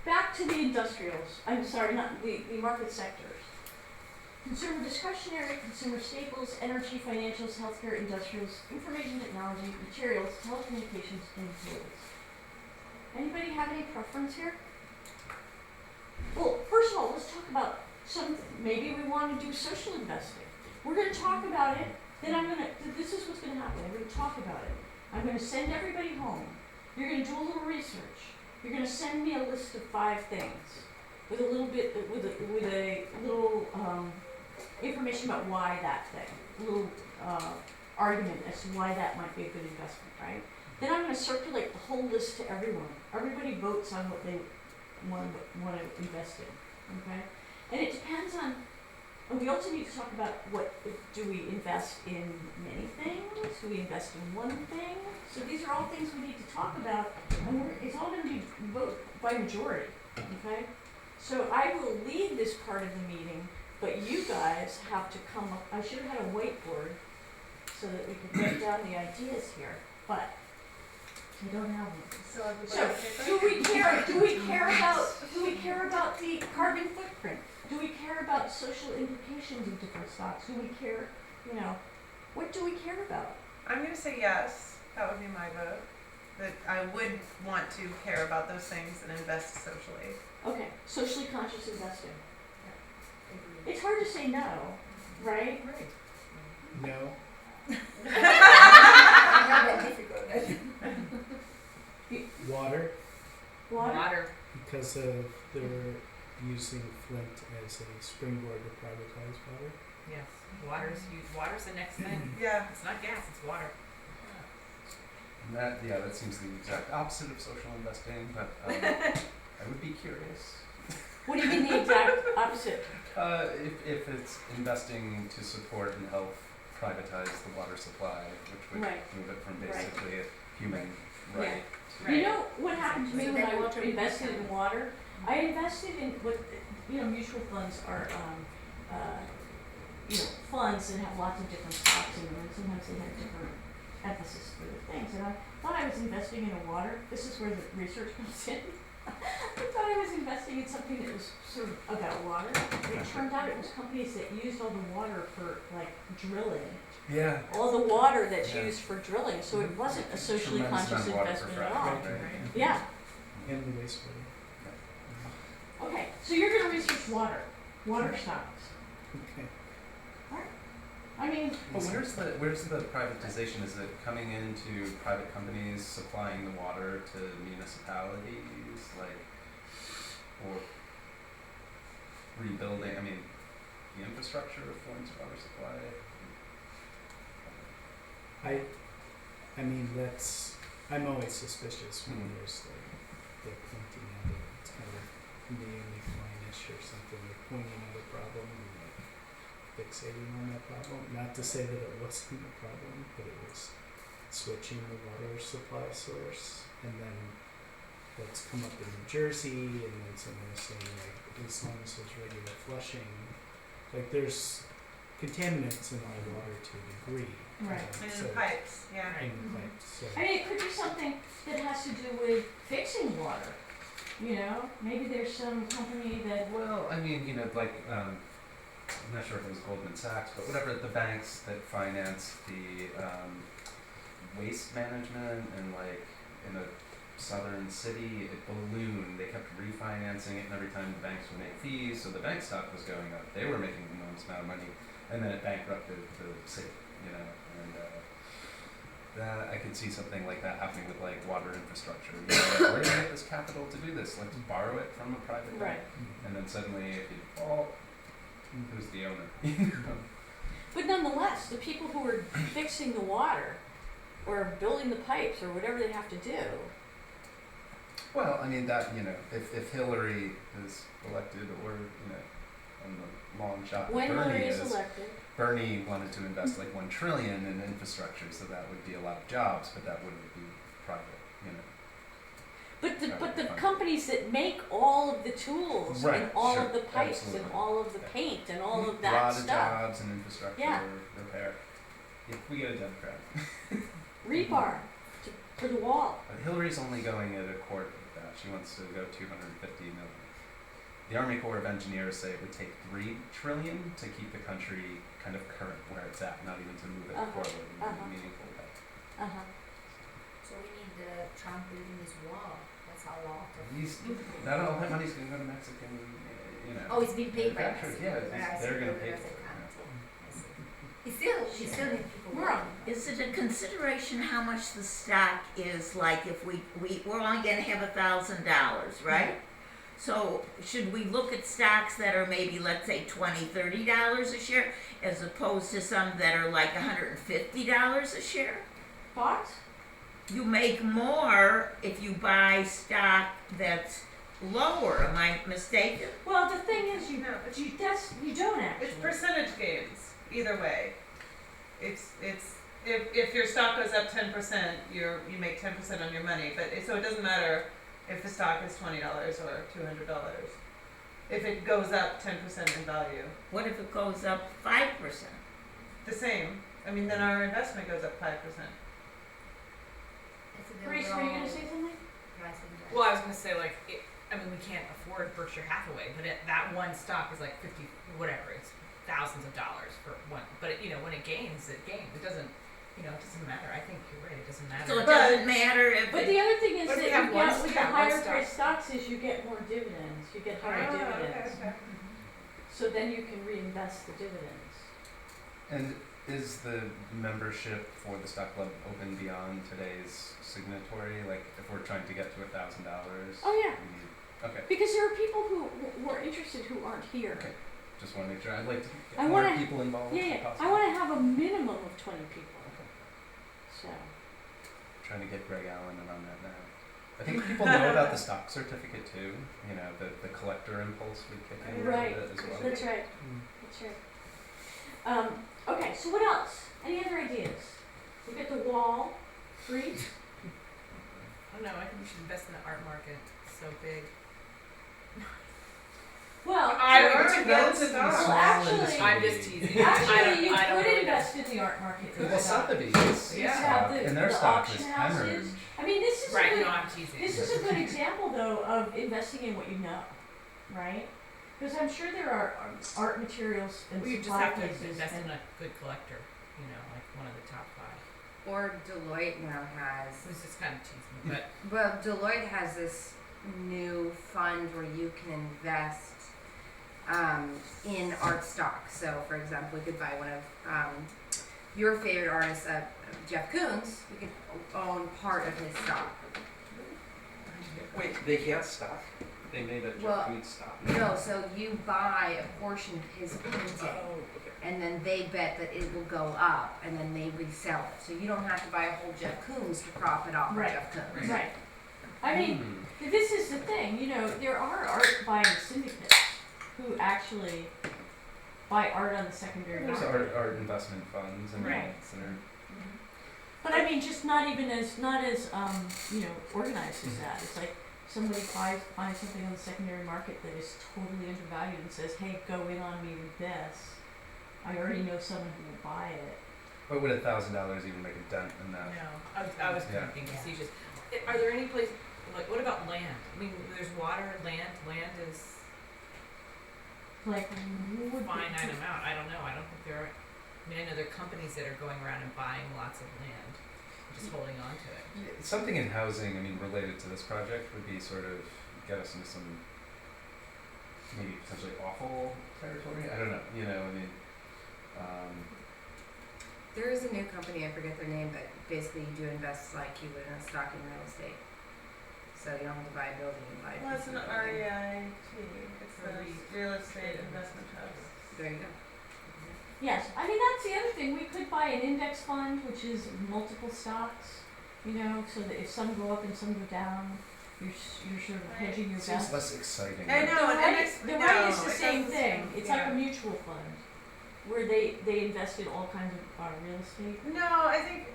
Back to the industrials. I'm sorry, not the market sectors. Consumer discretionary, consumer staples, energy, financials, healthcare, industrials, information technology, materials, telecommunications, and utilities. Anybody have any preference here? Well, first of all, let's talk about maybe we want to do social investing. We're going to talk about it. Then this is what's going to happen. I'm going to talk about it. I'm going to send everybody home. You're going to do a little research. You're going to send me a list of 5 things with a little bit, with a little information about why that thing, a little argument as to why that might be a good investment, right? Then I'm going to circulate the whole list to everyone. Everybody votes on what they want to invest in, okay? And it depends on. And we also need to talk about do we invest in many things? Do we invest in one thing? So these are all things we need to talk about, and it's all going to be voted by majority, okay? So I will lead this part of the meeting, but you guys have to come up. I should have had a whiteboard so that we could write down the ideas here, but we don't have one. So everybody So paper? do we care about the carbon footprint? Do we care about social implications of different stocks? Do we care, what do we care about? I'm going to say yes. That would be my vote. That I would want to care about those things and invest socially. Okay, socially conscious investing. It's hard to say no, right? No. Water, Water. because of they're using Flint as a springboard to privatize water. Yes. Water's the next thing. Yeah. It's not gas, it's water. And that seems the exact opposite of social investing, but I would be curious. What do you mean the exact opposite? If it's investing to support and help privatize the water supply, which would Right. move it from Right. basically a human Yeah. right to You know what happened to me So when then I what do we invested invest in water? I invested in what, mutual funds are, funds that have lots of different stocks in them, and sometimes they have different emphasis for the things. And I thought I was investing in a water. This is where the research comes in. I thought I was investing in something that was sort of about water. It turned out it was companies that used all the water for drilling. Yeah. All the water that's Yeah. used for drilling, so it wasn't a socially Tremendous conscious amount of water for investment at all. fracking, right? Yeah. And the wastewater. Okay, so you're gonna research water stocks. Okay. I mean, But where's the privatization? Is it coming into private companies supplying the water to municipalities, or rebuilding? I mean, the infrastructure of Flint's water supply. I mean, I'm always suspicious when Mhm. there's like, they're pointing at it, it's kind of Naomi Kleinish or something, they're pointing at a problem and like fixating on that problem. Not to say that it wasn't a problem, but it was switching the water supply source, and then that's come up in New Jersey, and then someone was saying like, as long as there's regular flushing, like there's contaminants in our water to a degree. Right. And So- in pipes, yeah. in the pipes, so. I mean, it could be something that has to do with fixing water, you know? Maybe there's some company that, Well, I mean, like, I'm not sure if it was Goldman Sachs, but whatever, the banks that finance the waste management and like in a southern city, it ballooned. They kept refinancing it, and every time the banks would make fees, so the bank stock was going up. They were making an enormous amount of money, and then it bankrupted the city, and that I could see something like that happening with like water infrastructure. Like, where do you get this capital to do this? Let's borrow it from a private bank, and then suddenly if you default, who's the owner? but nonetheless, the people who are fixing the water or building the pipes or whatever they have to do. Well, I mean that if Hillary is elected, or on the long shot When Bernie Hillary is is, elected, Bernie wanted to invest like $1 trillion in infrastructure, so that would be a lot of jobs, but that wouldn't be private, but the Private companies that make all of the tools Right, and all sure, of the pipes and absolutely. all of the Yeah. paint and all of a that lot stuff. of jobs and infrastructure Yeah. repair. If we get a Democrat, Rebar for the wall. but Hillary's only going at a quarter of that. She wants to go 250 million. The Army Corps of Engineers say it would take $3 trillion to keep the country kind of current where it's at, not even to move it forward in a meaningful way. Uh-huh. So we need Trump building his wall. That's a lot of. All that money's going to go to Mexican, Oh, it's being paid by manufacturers. Mexico. Yeah, I they're see. going to pay That's for it. a He still needs people Merle, working. Is it a consideration how much the stock is, like if we're only gonna have $1,000, right? So should we look at stocks that are maybe, let's say, $20, $30 a share, as opposed to some that are like $150 a share? thoughts? You make more if you buy stock that's lower, am I mistaken? Well, the thing is, No, it's you don't actually. It's percentage gains either way. It's if your stock goes up 10%, you make 10% on your money. But so it doesn't matter if the stock is $20 or $200. If it goes up 10% in value, What if it goes up 5%? the same. I mean, then our investment goes up 5%. It's a Grace, were you gonna say something? Well, I was gonna say like, we can't afford Berkshire Hathaway, but that one stock is like 50, whatever, it's thousands of dollars for one. But when it gains, it gains. It doesn't, it doesn't matter. I think you're right. It doesn't matter. So it doesn't matter if But it, the other thing is But that if we have you one get with the stock, one higher stock. price stocks is you get more dividends. You get higher dividends. Okay. So then you can reinvest the dividends. And is the membership for the stock club open beyond today's signatory? Like, if we're trying to get to $1,000, Oh yeah, okay. because there are people who are interested who aren't here. Okay. Just want to make sure. I'd like to get I more wanna- people involved. Yeah, if yeah. possible. I want to have a minimum of 20 people. Okay. So Trying to get Greg Allen in on that now. I think people know about the stock certificate too. The collector impulse would kick in a right, little bit as well. that's right. That's right. Okay, so what else? Any other ideas? We got the wall, free. I don't know. I think we should invest in the art market. It's so big. Well, I There don't are know. against Well, stocks. actually- I'm just teasing. actually, you I don't could really invest in the art market. Well, Sotheby's Yeah. stock, The- and their the stock auction is houses. hemorrhaged. I mean, this is a Right, good, no, I'm teasing. this is a good example though of investing in what you know, right? Because I'm sure there are art materials and We just supply have to places. invest and- in a good collector, like one of the top 5. Or Deloitte now has. It was just kind of teasing, but Well, Deloitte has this new fund where you can invest in art stock. So, for example, we could buy one of your favorite artists, Jeff Koons. We could own part of his stock. Wait, they have stock? They made a Well, Jeff Weed stop. No, so you buy a portion of his painting, okay. and then they bet that it will go up, and then they resell it. So you don't have to buy a whole Jeff Koons to profit off of Right. Jeff Koons. Right. I mean, Hmm. this is the thing, you know, there are art buying syndicates who actually buy art on the secondary There's market. art investment funds and Right. things that are. But I mean, just not as you know, organized as that. It's like somebody finds something on the secondary market that is totally undervalued and says, hey, go in on me with this. I already know someone who will buy it. But would $1,000 even make a dent in that? No, I was kind Yeah. of being facetious. Are there any places, like, what about land? I mean, there's water, land is Like, who would finite amount. I don't know. I don't think there are. I mean, I know there are companies that are going around and buying lots of land, just holding on to it. Yeah, something in housing, I mean, related to this project would be sort of get us into some maybe potentially awful territory. I don't know. You know, I mean, There is a new company, I forget their name, but basically you do invest like you would in a stock in real estate. So you don't have to buy a building, you buy a Well, piece it's of an building. REIT, it's the Real Estate Investment Trust. There you go. Yes, I mean, that's the other thing. We could buy an index fund, which is multiple stocks, you know, so that if some go up and some go down, you're sort of hedging your it seems bets. less exciting. I know, The and right, it's, the no, right is the it same doesn't thing. seem- It's like yeah. a mutual fund where they invest in all kinds of real estate. No, I think,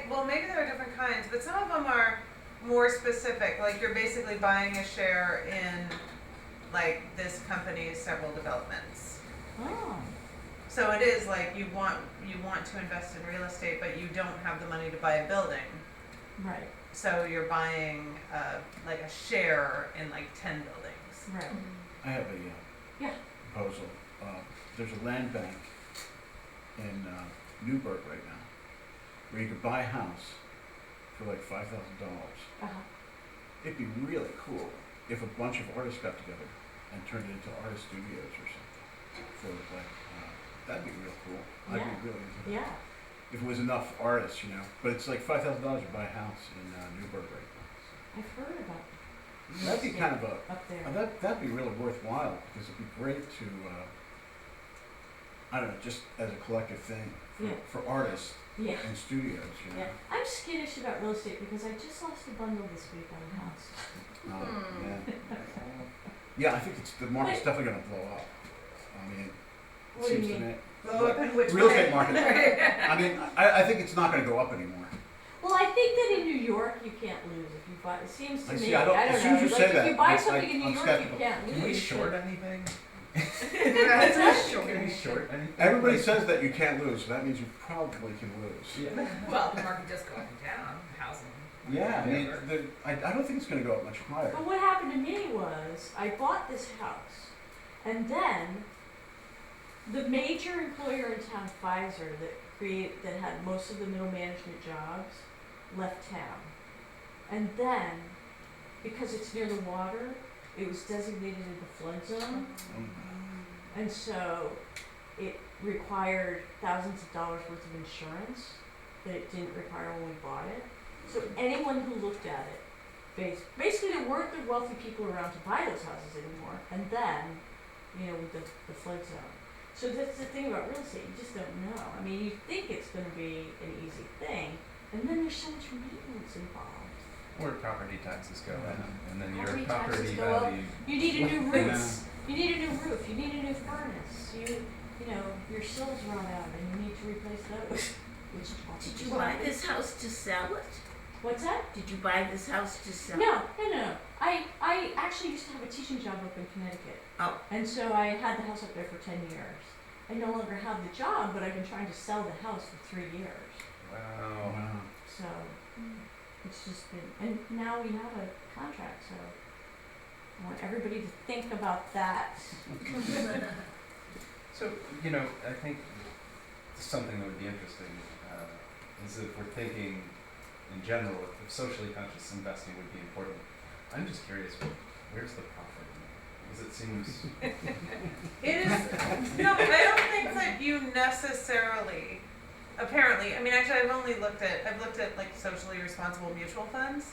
well, maybe there are different kinds, but some of them are more specific, like you're basically buying a share in, like, this company's several developments. Oh, So it is like you want to invest in real estate, but you don't have the money to buy a building. right, So you're buying, like a share in like 10 buildings. right. I have a Yeah. proposal. There's a land bank in Newburgh right now where you could buy a house for like $5,000. Uh-huh. It'd be really cool if a bunch of artists got together and turned it into artist studios or something. For like, that'd be real cool. I'd Yeah. be really into that. Yeah. If it was enough artists, you know. But it's like $5,000 to buy a house in Newburgh right now. I've heard about real That'd be estate kind of a up there. that'd be really worthwhile because it'd be great to, I don't know, just as a collective thing for, Yeah. for artists Yeah. and studios, you know. Yeah. I'm skittish about real estate because I just lost a bundle this week on a house. Yeah. Yeah, I think the market's definitely going to blow up. I mean, it What do you seems to mean? me. Blow up in which Real way? estate market. I mean, I think it's not going to go up anymore. Well, I think that in New York you can't lose if you buy. It seems to I me. see, I don't- as soon as know. you Like say if that, you buy I- something in New I'm York, skeptical. you can't lose. Can we but- short anything? That's a short. Can we short anything? Everybody says that you can't lose, so that means you probably can lose. Yeah. Well, the market does go up and down, housing. Yeah, I mean, I don't think it's going to go up much higher. But what happened to me was I bought this house, and then the major employer in town, Pfizer, that had most of the middle management jobs, left town. And then, because it's near the water, it was designated as a flood zone, and so it required thousands of dollars worth of insurance that it didn't require when we bought it. So anyone who looked at it, basically there weren't the wealthy people around to buy those houses anymore. And then, you know, with the flood zone. So that's the thing about real estate, you just don't know. I mean, you think it's going to be an easy thing, and then there's so much maintenance involved. Where property taxes go up, and then your Property property taxes go up. value. You need a new Yeah. roof. You need a new roof. You need a new furnace. You know, your sills run out, and you need to replace those. Which Did you buy this house to sell it? What's that? Did you buy this house to sell it? No. I actually used to have a teaching job up in Connecticut. Oh. And so I had the house up there for 10 years. I no longer have the job, but I've been trying to sell the house for 3 years. Wow. Wow. So it's just been, and now we have a contract, so I want everybody to think about that. So, you know, I think something that would be interesting is if we're thinking in general, if socially conscious investing would be important. I'm just curious, where's the profit? Because it seems. It is, no, I don't think that you necessarily, apparently, I mean, actually, I've looked at like socially responsible mutual funds,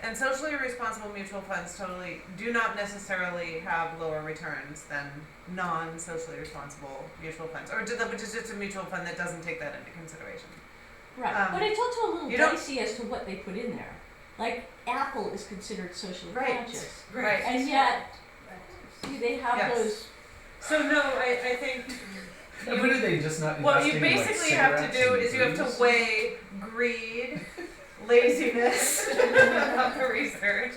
And socially responsible mutual funds totally do not necessarily have lower returns than non-socially responsible mutual funds, which is just a mutual fund that doesn't take that into consideration. Right, but it's also a little you don't- dicey as to what they put in there. Like, Apple is considered socially Right. conscious, Right. and yet, see, they have Yes. those, So no, I think. What are they just not What you investing in, like, basically have to cigarettes do and is you have booze? to weigh greed, laziness of the research,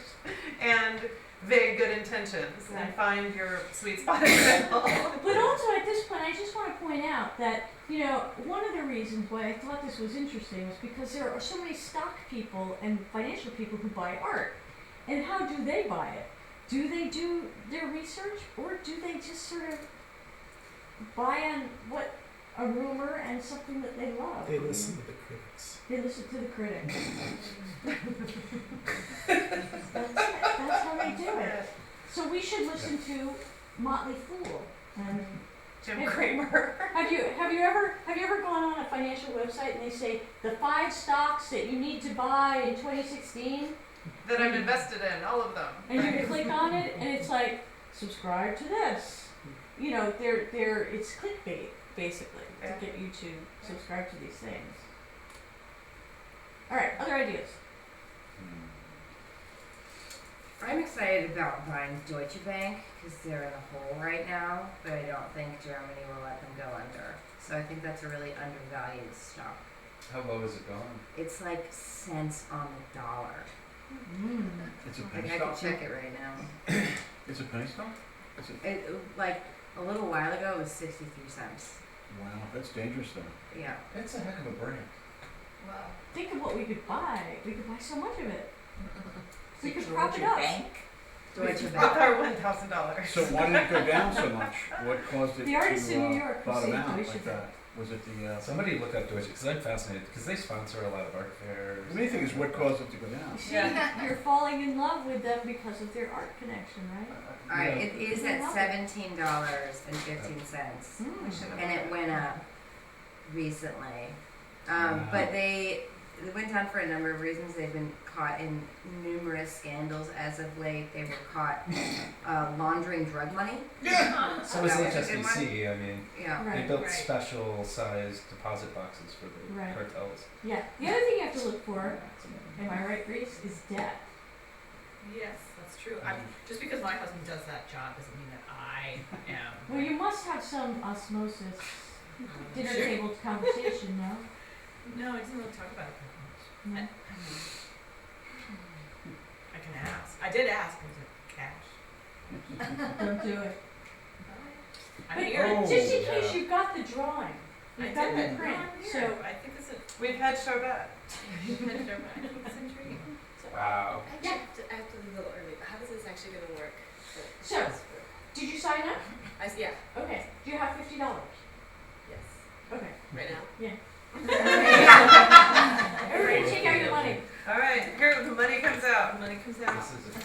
and vague good intentions, and find your sweet spot in the middle. but also at this point, I just want to point out that, you know, one of the reasons why I thought this was interesting was because there are so many stock people and financial people who buy art. And how do they buy it? Do they do their research, or do they just sort of buy on what a rumor and something that they love? They listen to the critics. They listen to the critic. That's how they do it. So we should listen to Motley Fool. And Jim Cramer. have you ever gone on a financial website and they say the 5 stocks that you need to buy in 2016, That I'm invested in, all of them. and you click on it and it's like subscribe to this. You know, it's clickbait basically Yeah. to get you to subscribe to these things. All right, other ideas. Hmm. I'm excited about buying Deutsche Bank because they're in a hole right now, but I don't think Germany will let them go under. So I think that's a really undervalued stock. How low is it going? It's like cents on the dollar. It's a Like penny I stock. can check it right now. It's a penny stock. Is it? Like a little while ago, it was 63 cents. Wow, that's dangerous though. Yeah. It's a heck of a brand. Wow. Think of what we could buy. We could buy so much of it. We could Deutsche prop it up. Bank. Deutsche With Bank. our $1,000. So why did it go down so much? What caused it The artists in New to York who bottom say out Deutsche like Bank. that? Was it the? Somebody look up Deutsche, because I'm fascinated, because they sponsor a lot of art fairs. The main thing is what caused it to go down. You see, Yeah. you're falling in love with them because of their art connection, right? All right, Yeah. it is at $17.15, We should have and it went up recently. But they went down for a number of reasons. They've been caught in numerous scandals as of late. They were caught laundering drug money. So is That was a good HSBC, I mean, Yeah. they Right. built Right. special sized deposit boxes for the Right. cartels. Yeah. The other thing you have to look for, am I right, Grace, is debt. Yes, that's true. Just because my husband does that job doesn't mean that I am. Well, you must have some osmosis, dinner table conversation, no? No, I didn't really talk about it that much. No? I can ask. I did ask him to cash. Don't do it. I'm But here. just in yeah. case you've got the drawing, I you've got the did. print, No, I'm here. so I think this is We've had Charbet. it's intriguing. Wow. I have to leave a little early, but how is this actually gonna work? So- did you sign up? Yeah, Okay. Do you have $50? yes, Okay. right now. Everybody take out your money. All right, here the money comes out. Money comes out. This is a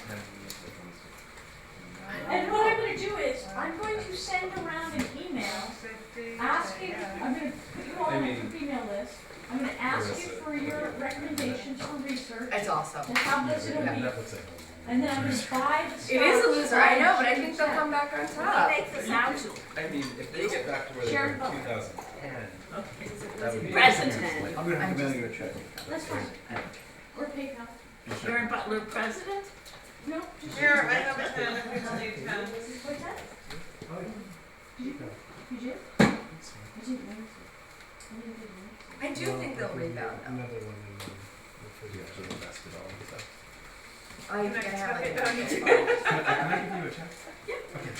And what I'm going to do is, I'm going to send around an email asking, I'm going to put you all on a quick email list. I'm going to ask you for your recommendations for research, It's awesome. to have those in a week. That looks like And then I'm going to buy the It is a stocks loser, I know, but I by think they'll 2%. come back on What do top. you make this out to? I mean, if they get back to where they Sharon were in Butler. 2010, Is it, that would be. President. I'm gonna have to mail you a check. That's fine. Or PayPal. Sharon Butler, president? No, just. Here, I have a pen if people need pens. What's that? You did? I didn't notice it. I didn't notice it. I do think they'll rebound though. Another one in the You actually refrigerator. invested all of stuff. I Can I have like tuck it a down? Can I give you a check? Yeah. Okay.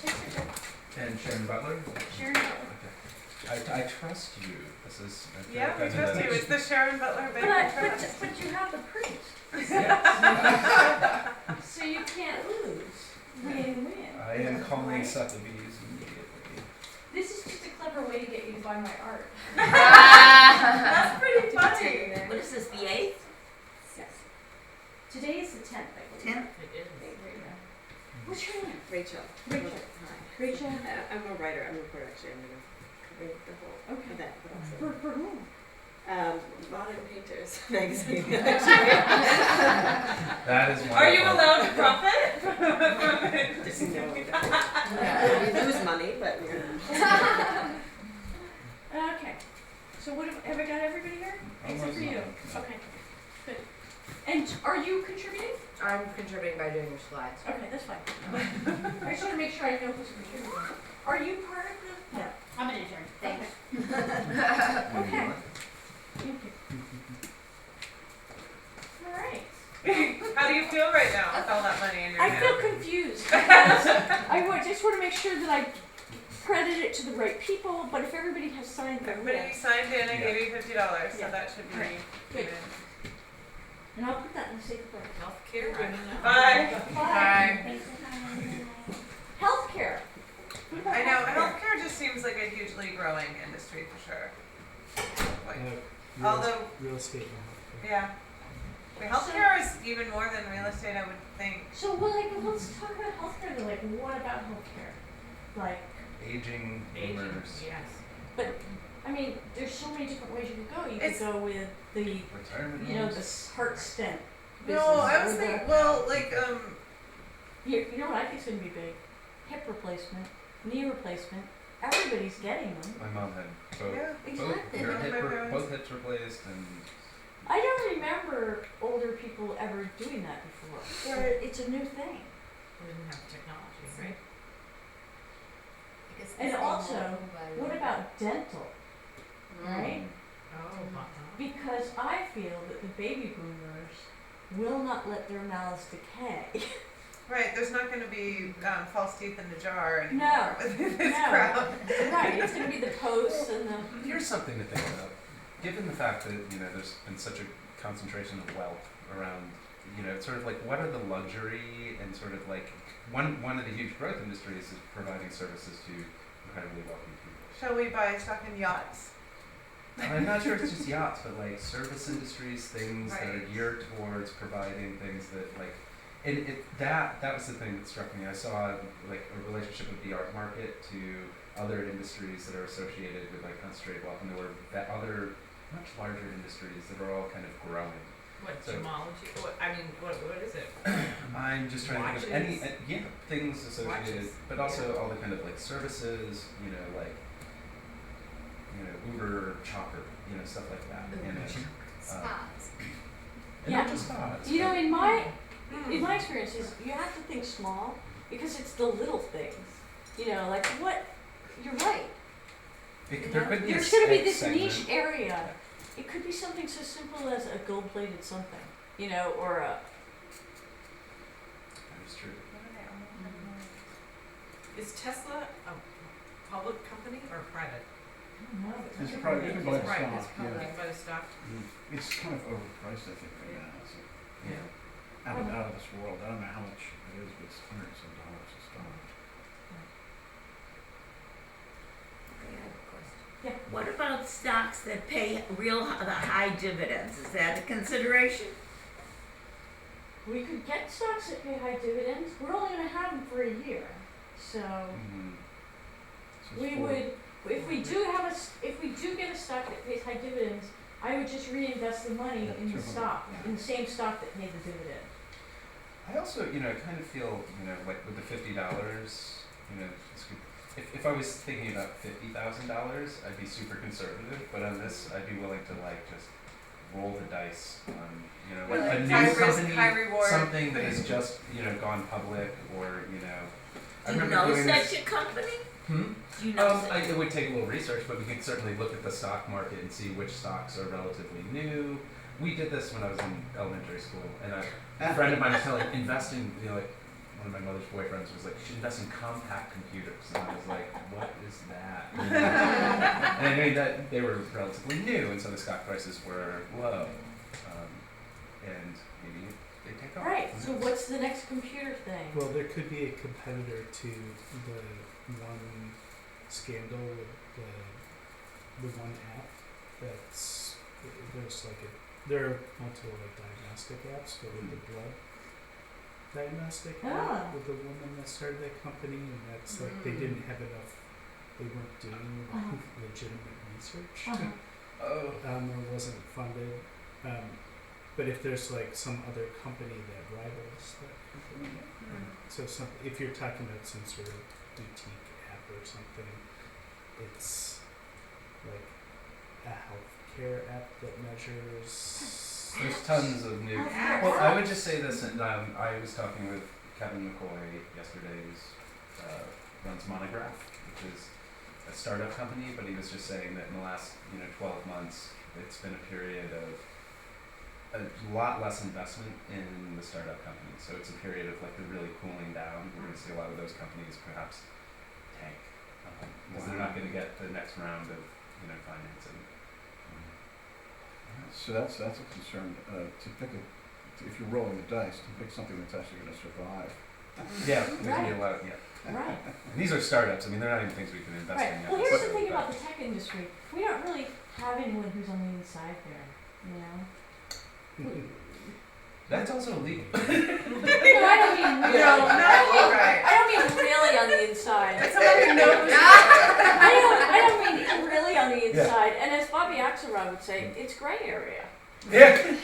Check your check. And Sharon Butler? Sharon Butler. Okay. I trust you. This is. I feel Yeah, like we I'm in trust a- you. It's the Sharon Butler Bank But Trust. you have the print, Yes. so you can't lose. Win-win. I am calling Right? Sotheby's immediately. This is just a clever way to get you to buy my art. That's pretty funny. What is this, the 8th? Yes. Today is the 10th, I believe. 10th? It is. What's your name? Rachel. Rachel. Hi. Rachel. I'm a writer, I'm a reporter actually, I'm gonna cover the whole Okay. event, but also, For whom? Moth Modern Painters magazine. That is wonderful. Are you allowed to profit? Just no. Yeah, we lose money, but yeah. Okay. So what have I got everybody here? Except for you. Okay. Good. And are you contributing? I'm contributing by doing your slides. Okay, that's fine. I just want to make sure I know who's contributing. Are you part of the? No. I'm an intern. Thanks. Okay. Thank you. All right. How do you feel right now with all that money in your I hand? feel confused because just want to make sure that I credit it to the right people, but if everybody has signed their Everybody list, signed in and gave you $50, so Yeah. that should be Right. good. and I'll put that in the safe place. Healthcare. Bye. Bye. Healthcare. What about I know, healthcare? healthcare just seems like a hugely growing industry for sure. Like, Real, although, real estate and healthcare. yeah. I mean, healthcare is even more than real estate, I would think. So, well, let's talk about healthcare. Then, what about healthcare? Aging boomers. Yes. I mean, there's so many different ways you could go. You It's- could go with the, Retirement the homes. heart stent. No, business I was or the- thinking, well, like, You know what I think's gonna be big? Hip replacement, knee replacement. Everybody's getting them. My mom had both. yeah. Exactly. Her My parents. both hips replaced, and I don't remember older people ever doing that before. Right. It's a new thing. We didn't have technology, right? And also, what about dental? Right? Oh, Because I feel that the baby boomers will not let their mouths decay. Right, there's not going to be false teeth in the jar No, anymore with this no. crowd. Right, it's gonna be the posts and the. here's something to think about. Given the fact that there's been such a concentration of wealth around, it's sort of like what are the luxury and sort of like one of the huge growth industries is providing services to incredibly wealthy people. Shall we buy stock in yachts? I'm not sure if it's just yachts, but like service industries, things that are Right. geared towards providing things that like, and that was the thing that struck me. I saw like a relationship of the art market to other industries that are associated with like concentrated wealth, and there were other much larger industries that are all kind of growing. What, So- gemology? What is it? I'm just trying to think of any things associated, Watches. but also all the kind of like services, like Uber, Chopper, stuff like that. Spas. And Yeah. not just spas. You know, but- in my experience is you have to think small because it's the little things. Like what you're right. there could be There's a gonna be this segment. niche area. It could be something so simple as a gold plated something, or a That is true. Is Tesla a public company or private? I don't know. It's probably, you can buy It's the private. stock, It's yeah. public by the stock. It's kind of overpriced, I think, right now. It's Yeah. out of this world. I don't know how much it is, but it's hundreds of dollars a stock. Okay, I have a question. Yeah. What about stocks that pay the high dividends? Is that a consideration? We could get stocks that pay high dividends. We're only going to have them for a year, so Mhm. So it's we four- would. If we do get a stock that pays high dividends, I would just reinvest the money in the Sure. stock, in the same stock that paid the dividend. I also, kind of feel, like with the $50, if I was thinking about $50,000, I'd be super conservative. But on this, I'd be willing to like just roll the dice on, Or like a like new high risk, company, high reward. something that has just, gone public, or I Do you remember know doing such this. a company? Hmm? Do you know It would take a little research, but we could certainly look at the stock market and see which stocks are relatively new. We did this when I was in elementary school, and a friend of mine was telling investing. Like one of my mother's boyfriends was like, "You should invest in compact computers," and I was like, "What is that?" And I knew that they were relatively new, and so the stock prices were low, and maybe they take off. Right. So what's the next computer thing? Well, there could be a competitor to the one scandal with the one app that's there are multiple diagnostic apps, but with the blood diagnostic app with the woman that started that company, and that's like they didn't have enough, they weren't doing legitimate research. Oh. Or wasn't funded. But if there's like some other company that rivals that company, so if you're talking about some sort of boutique app or something, it's like a healthcare app that measures. There's tons of new. Well, I would just say this, and I was talking with Kevin McCoy yesterday, who runs Monograph, which is a startup company, but he was just saying that in the last 12 months, it's been a period of a lot less investment in the startup company. So it's a period of like the really cooling down. We're going to see a lot of those companies perhaps tank because they're not going to get the next round of financing. So that's a concern, to pick if you're rolling the dice, to pick something that's actually going to survive. Yeah, there's going to be a lot of, Right. And these are startups. I mean, they're not even things we can invest in Right. yet. Well, here's the thing about the tech industry. We don't really have anyone who's on the inside there, That's also illegal. No, I don't mean really. Right. I don't mean really on the inside. It's someone who knows. I don't mean really on the inside. And as Bobby Axelrod would say, it's gray area. Yeah.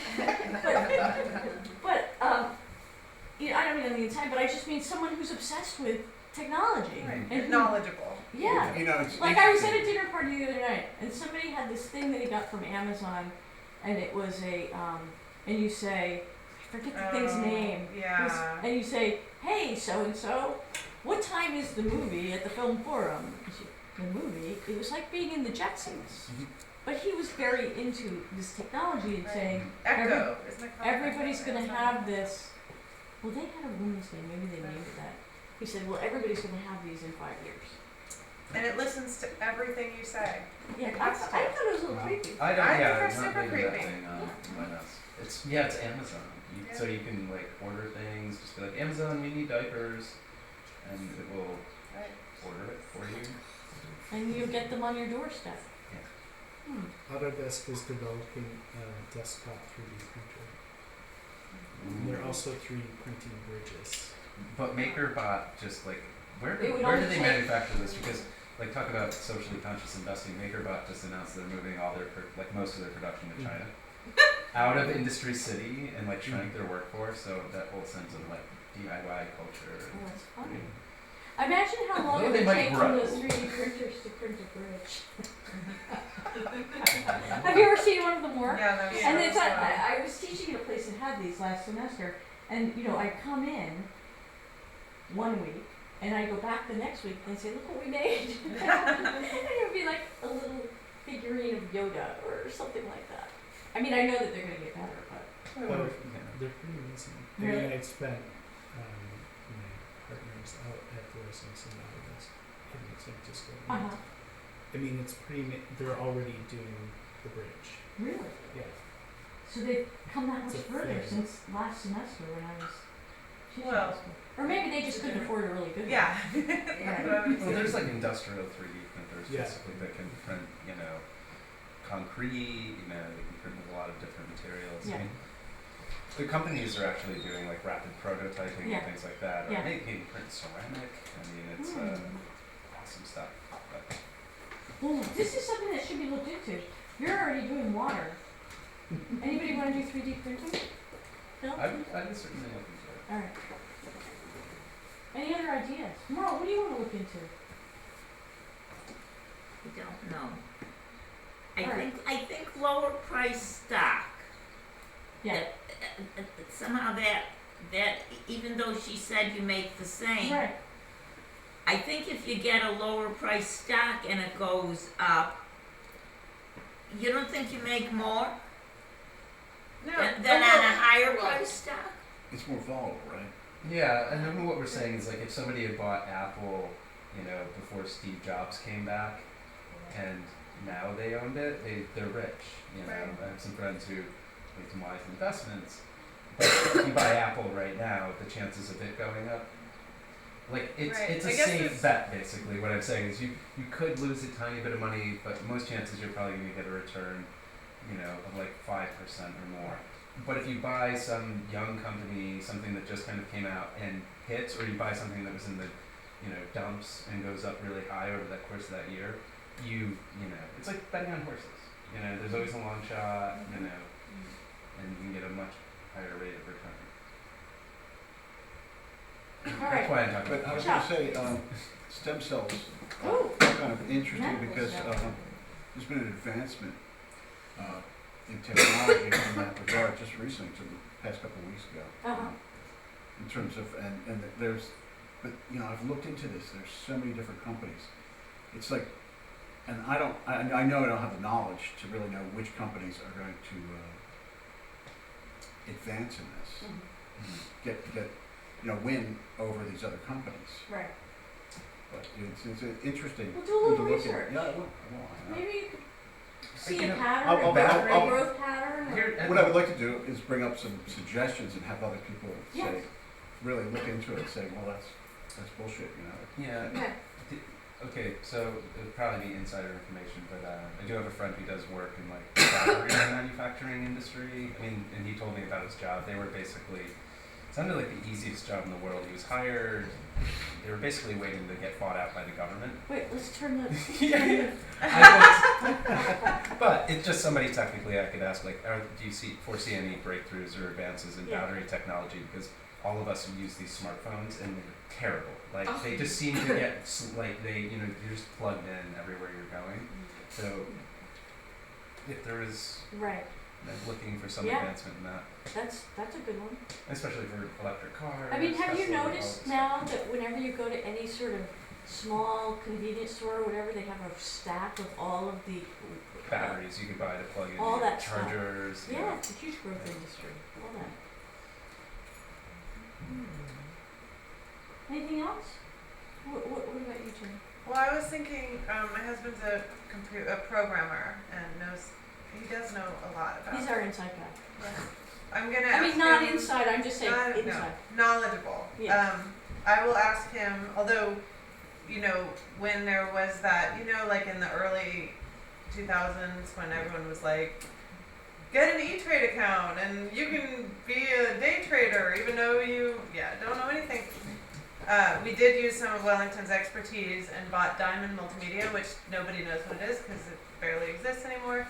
But I don't mean on the inside, but I just mean someone who's obsessed with technology. Right. And who- Knowledgeable. Yeah. It's Like I was at a dinner party the other night, and somebody had this thing that he got from Amazon, and it was and you say, I forget the thing's name. Yeah. And you say, hey, so and so, what time is the movie at the Film Forum? The movie, it was like being in the Jetsons. But he was very into this technology and saying, Echo. Isn't it called everybody's Echo? going to have this. Well, they had a woman's name, maybe they named it that. He said, well, everybody's going to have these in 5 years. And it listens to everything you say. Yeah, It I has thought to. it was a little creepy. I don't. I think Yeah, they're it's not super big that creepy. thing on us. It's Amazon. Yeah. So you can like order things. Just be like, Amazon, we need diapers, and it will Right. order it for you. And you get them on your doorstep. Autodesk is developing a desktop 3D printer. And they're also 3D printing bridges. But MakerBot just like where It did would where only did they take- manufacture this? Because like talk about socially conscious investing. MakerBot just announced they're moving all their most of their production to China, out of Industry City, and like shrank their workforce. So that whole sense of like DIY culture. Oh, that's funny. Imagine how long Well, it they would might take for grow. those 3D printers to print a bridge. Have you ever seen one of them work? Yeah, that's And so it's fun. I was teaching at a place that had these last semester, and I come in one week, and I go back the next week and say, look what we made. And it would be like a little figurine of Yoda or something like that. I mean, I know that they're going to get better, but Oh, they're pretty amazing. I mean, Really? I spent my partners out at the license in Autodesk in San Francisco. I mean, it's they're already doing the bridge. really. Yeah. So they've come that much It's a further thing. since last semester when I was teaching. Well, this. Or maybe they just couldn't afford a really good one. Yeah. Well, there's like industrial 3D printers Yeah. basically that can print, concrete. They can print with a lot of different materials. Yeah. I mean, the companies are actually doing like rapid prototyping Yeah. and things like that. Or Yeah. they can print ceramic. I mean, it's awesome stuff. But Well, this is something that should be looked into. You're already doing water. Anybody want to do 3D printing? No? I would certainly look into it. All right. Any other ideas? Merle, what do you want to look into? I don't know. Alright. I think lower price stock. Yeah. Somehow that even though she said you make the same, Right. I think if you get a lower price stock and it goes up, you don't think you make more No. than on a higher price stock? It's more volatile, right? Yeah, and then what we're saying is like if somebody had bought Apple, before Steve Jobs came back, and now they owned it, they're rich. Right. I have some friends who make some wise investments. But if you buy Apple right now, the chances of it going up, like it's Right. it's I a guess safe it's- bet basically. What I'm saying is you could lose a tiny bit of money, but most chances you're probably going to get a return, of like 5% or more. But if you buy some young company, something that just kind of came out and hits, or you buy something that was in the dumps and goes up really high over that course of that year, it's like betting on horses. You know, there's always a long shot, you know, and you can get a much higher rate of return. All That's right. why I'm talking But I about was Chuck. gonna say, stem cells Ooh. are kind of interesting Medical because stuff. there's been an advancement in technology in that regard just recently, just the past couple of weeks ago. Uh-huh. In terms of, and there's, but you know, I've looked into this, there's so many different companies. It's like, and I know I don't have the knowledge to really know which companies are going to advance in this, get you know, win over these other companies. Right. But it's an interesting. We'll do a little thing to look at. research. Yeah, I will. I know. Maybe you could see You a know, pattern, I'll- a growth pattern. or- Here, What I would like to do is bring up some suggestions and have other people Yeah. say, really look into it and say, well, that's bullshit, you know. yeah. Okay. Okay, so it would probably be insider information, but I do have a friend who does work in like the battery manufacturing industry. I mean, and he told me about his job. They were basically, it sounded like the easiest job in the world. He was hired. They were basically waiting to get bought out by the government. Wait, let's turn the. But it's just somebody technically I could ask, like, do you foresee any breakthroughs or advances in Yeah. battery technology? Because all of us use these smartphones and they're terrible. Like, Oh. they just seem to get, like, you're just plugged in everywhere you're going. So, if there is, Right. like, looking for some Yeah. advancement in that, That's a good one. especially for electric cars. I mean, have you Tesla, all noticed this now stuff. that whenever you go to any sort of small convenience store or whatever, they have a stack of all of the Batteries you could buy to plug in all your that stuff. chargers. you know. Yeah, it's a huge growth industry. All that. Anything else? What about you, Jim? Well, I was thinking, my husband's a programmer and he does know a lot about He's it. our inside guy. I'm gonna I ask mean, not him, inside. I'm just saying not- inside. no, knowledgeable. Yeah. I will ask him, although, you know, when there was that, you know, like in the early 2000s when everyone was like, get an E-Trade account and you can be a day trader even though you, don't know anything. We did use some of Wellington's expertise and bought Diamond Multimedia, which nobody knows what it is because it barely exists anymore,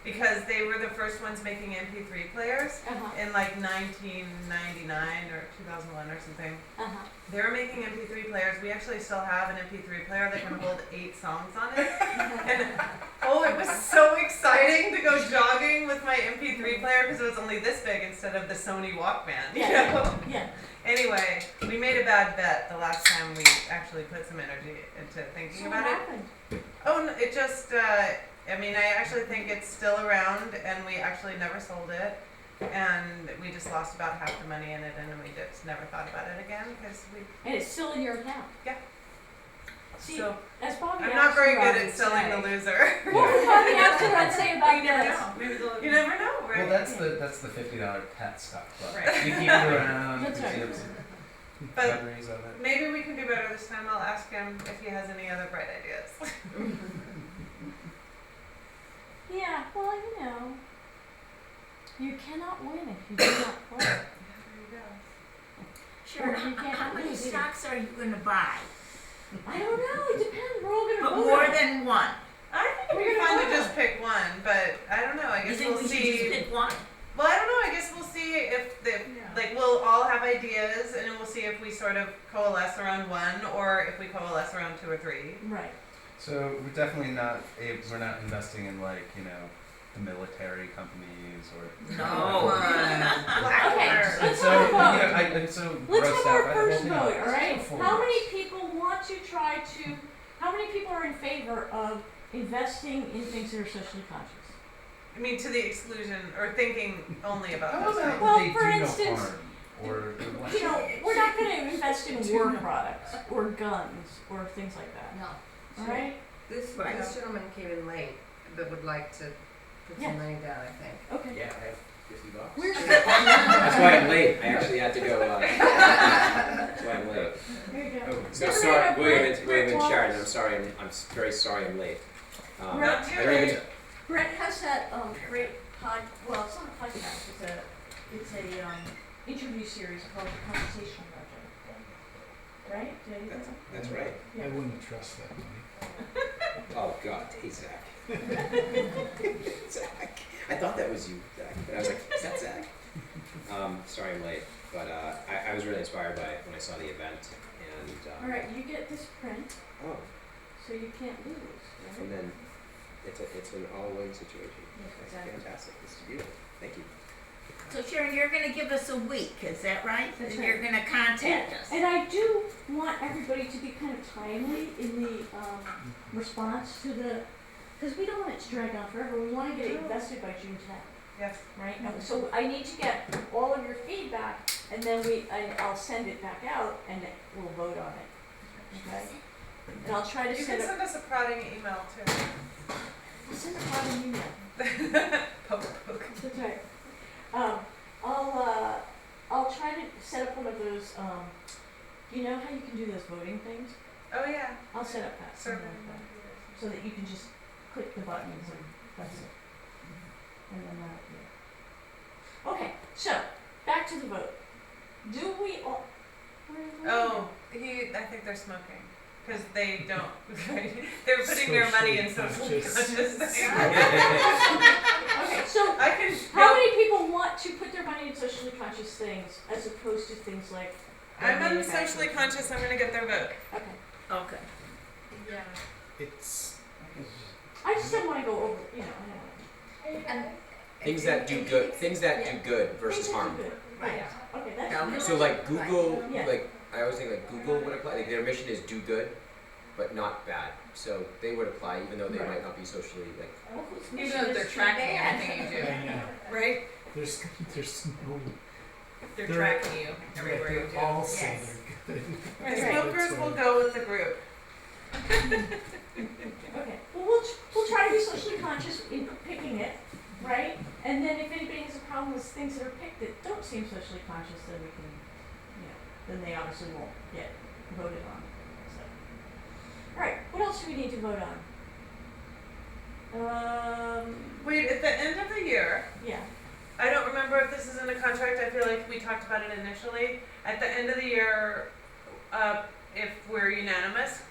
because they were the first ones making MP3 players in like 1999 or 2001 or something. They were making MP3 players. We actually still have an MP3 player that can hold 8 songs on it. And oh, it was so exciting to go jogging with my MP3 player because it was only this big instead of the Sony Walkman. You know? Yeah. Anyway, we made a bad bet the last time we actually put some energy into thinking So what about it. happened? Oh, no, it just, I mean, I actually think it's still around and we actually never sold it. And we just lost about half the money in it and we just never thought about it again because we, And it's still in your account. Yeah. See, so as Bobby I'm asked not very you, good I at would selling say. the loser. What would Bobby asked you, I'd say about You never this? know. Maybe they'll. You never know, right? Well, that's the $50 pet stock club. Right. You keep it around. That's you right. see some But memories of it. maybe we can do better this time. I'll ask him if he has any other bright ideas. Yeah, well, you know, you cannot win if you do not play. There you go. Sharon, Or you can't how many lose either. stocks are you gonna buy? I don't know, it depends, we're all gonna But vote more on it. than one. I think It'd we're be gonna fun vote to on just it. pick one, but I don't know. I You guess think we'll we should just see. pick one? Well, I don't know. I guess we'll see if like we'll all have ideas, and we'll see if we sort of coalesce around one, or if we coalesce around 2 or 3. Right. So we're definitely not we're not investing in like, you know, the military companies or No. Okay, And let's so, have a you vote. know, and so Let's grossed have out our by the first whole thing. vote, all right? Let's go How forward. many people want to try to, how many people are in favor of investing in things that are socially conscious? I mean, to the exclusion or thinking only about How those about things. Well, they for do instance, no harm or what? You know, we're not gonna invest in war products or guns or things like that, No. all right? This Right. gentleman came in late, but would like to put Yeah. some money down, I think. Okay. Yeah, I have $50. Where's That's why I'm late. I actually had to go. That's why I'm late. Here you go. So Never sorry, mind, William Brett and Sharon. I'm Wallace. sorry. I'm very sorry. I'm late. Brett, I don't even. Brett has that great well, it's not a podcast, it's a interview series called Conversational Project. Right? Did I do that? That's right. I wouldn't trust that money. Oh God, hey Zach. Zach. I thought that was you, Zach. But I was like, is that Zach? Sorry I'm late, but I was really inspired by it when I saw the event, and Alright, you get this print, oh, so you can't lose, right? and then it's an all-win situation. Yes, That's exactly. fantastic. This is beautiful. Thank you. So Sharon, you're gonna give us a week, is that right? That's And you're right. gonna contact us. And I do want everybody to be kind of timely in the response to the, because we don't want it to drag on forever. We want to get it invested by June 10th, Yes. right? And so I need to get all of your feedback, and then I'll send it back out, and we'll vote on it. Okay? And I'll try to You set can up. send us a prodding email too. Send it out an email. Poke. That's right. I'll try to set up one of those. You know how you can do those voting things? Oh yeah. I'll set up that. Survey something like that. computers. So that you can just click the buttons and that's it. And then yeah. Okay, so back to the vote. Do we all? Oh, I think they're smoking. Because they don't, they're putting their money in socially conscious things. Okay, so I can, how many people want to put their money in socially conscious things as opposed to things like? I'm unsocially conscious, I'm gonna get their vote. Okay. Okay. Yeah. It's, I just don't want to go over. You know. I don't And Things that do good. Things that do good know. versus Things that harm. do good. Right. Okay, that's Yeah. So like Google, Yeah. like I always think like Google would apply. Like their mission is do good, but not bad. So they would apply even though they Right. might not be socially like. Well, who's Even though they're too tracking bad. everything you do, I know, right? there's no, They're They're- tracking you everywhere you they're do. all say Yes. they're good. Right, Right. smokers will go with the group. Okay. Well, we'll try to be socially conscious in picking it, right? And then if anybody has a problem with things that are picked that don't seem socially conscious, then we can, then they obviously won't get voted on. So, all right. What else do we need to vote on? Wait, at the end of the year, Yeah. I don't remember if this is in the contract, I feel like we talked about it initially. At the end of the year, if we're unanimous,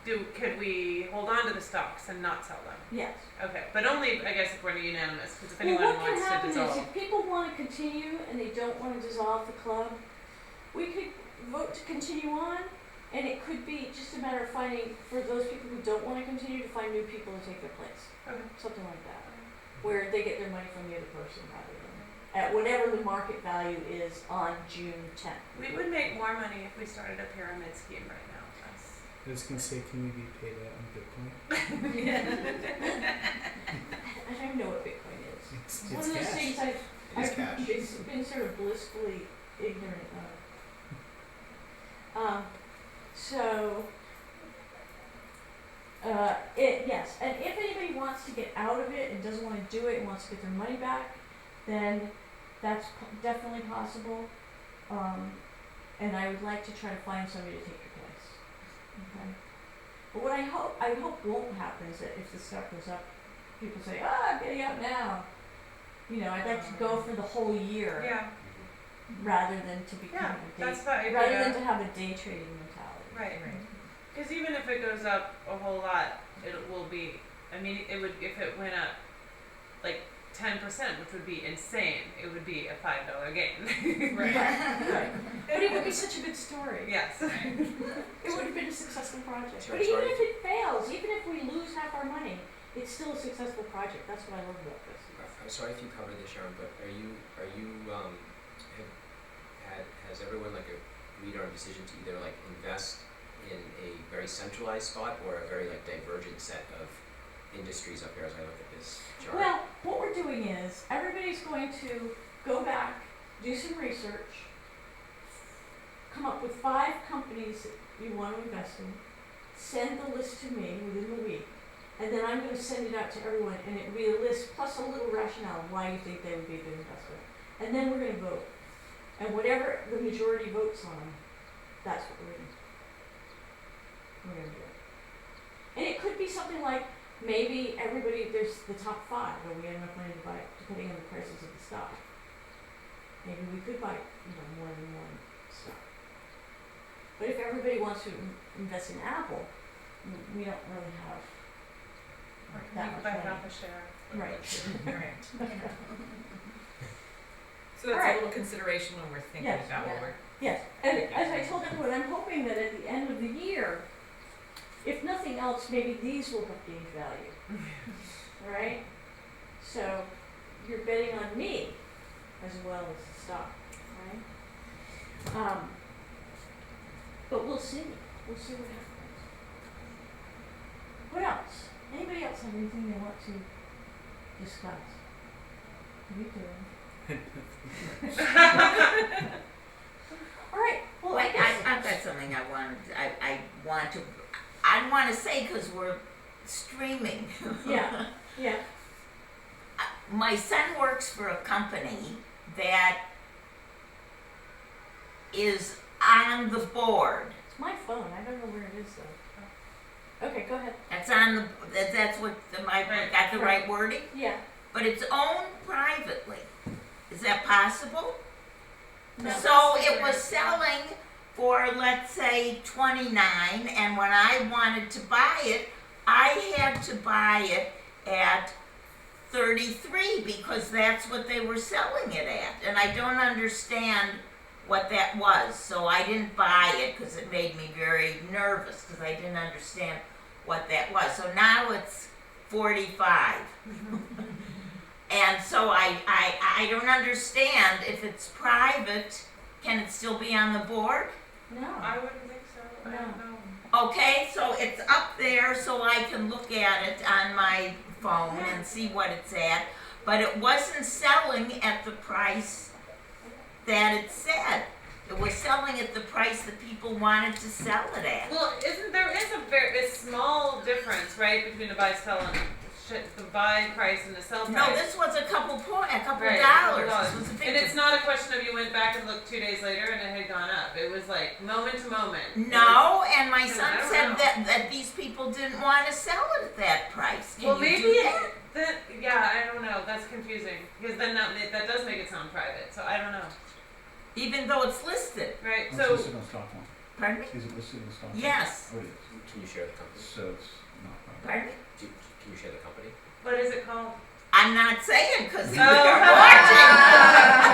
could we hold on to the stocks and not sell them? Yes. Okay, but only, I guess, if we're unanimous, because if Well, anyone what can wants to happen is dissolve. if people want to continue and they don't want to dissolve the club, we could vote to continue on, and it could be just a matter of finding, for those people who don't want to continue, to find new people to take their place. Okay. Something like that, where they get their money from the other person rather than, at whatever the market value is on June 10th. We would make more money if we started a pyramid scheme right now. That's- I was gonna say, can we be paid out in Bitcoin? I don't even know what Bitcoin is. It's One of those cash. things It is I've cash. been sort of blissfully ignorant of. Yes, and if anybody wants to get out of it and doesn't want to do it and wants to get their money back, then that's definitely possible. And I would like to try to find somebody to take your place. Okay. But what I hope won't happen is that if the stock goes up, people say, I'm getting out now. I'd like to go for the whole year Yeah, rather than to become yeah, a day, that's the idea. rather than to have a day trading mentality. Right. Because even if it goes up a whole lot, it will be, it would, if it went up like 10%, which would be insane, it would be a $5 gain. Right. Right. But it would be such a good story. Yes. It would have been a successful project. Sure, But even sorry. if it fails, even if we lose half our money, it's still a successful project. That's what I love about this. I'm sorry if you covered this, Sharon, but has everyone like agreed on a decision to either like invest in a very centralized spot or a very like divergent set of industries up here as I look at this chart? Well, what we're doing is everybody's going to go back, do some research, come up with 5 companies that you want to invest in, send the list to me within the week, and then I'm going to send it out to everyone, and it will be a list plus a little rationale of why you think they would be a good investment. And then we're going to vote. And whatever the majority votes on, that's what we're going to do. And it could be something like, maybe everybody, there's the top 5, and we have enough money to buy, depending on the prices of the stock. Maybe we could buy, more than one stock. But if everybody wants to invest in Apple, we don't really have Or can that you much buy money. half a share? Right. Right. So that's Alright. a little consideration when we're thinking Yes, about yeah. what we're. Yes, and as I told everyone, I'm hoping that at the end of the year, if nothing else, maybe these will have gained value. All right? So you're betting on me as well as the stock, right? But we'll see. We'll see what happens. What else? Anybody else have anything they want to discuss? What are you doing? All right. Well, I Wait, guess. I've got something I want to say because we're streaming. Yeah. Yeah. My son works for a company that is on the board. It's my phone. I don't know where it is though. Okay, go ahead. That's what Right. got the right wording? Yeah. But it's owned privately. Is that possible? No. So it was selling for, let's say, 29, and when I wanted to buy it, I had to buy it at 33 because that's what they were selling it at. And I don't understand what that was, so I didn't buy it because it made me very nervous because I didn't understand what that was. So now it's 45. And so I don't understand if it's private, can it still be on the board? No. I wouldn't think so. I No. don't know. Okay, so it's up there so I can look at it on my phone and see what it's at, but it wasn't selling at the price that it said. It was selling at the price that people wanted to sell it at. Well, there is a small difference, right, between the buy the buy price and the sell price. No, this was a couple Right, dollars. $2. This was a big And it's not a question of you went back and looked 2 days later and it had gone up. It was like moment to moment. No, and my son I don't said know. that these people didn't want to sell it at that price. Can Well, you maybe do that? yeah, I don't know. That's confusing because then that does make it sound private. So I don't know. Even though it's listed. Right. It's So listed on stock one. Pardon me? Is it listed in the stock? Yes. Oh, it is. Can you share the company? So it's not private. Pardon me? Can you share the company? what is it called? I'm not saying because Oh. are watching.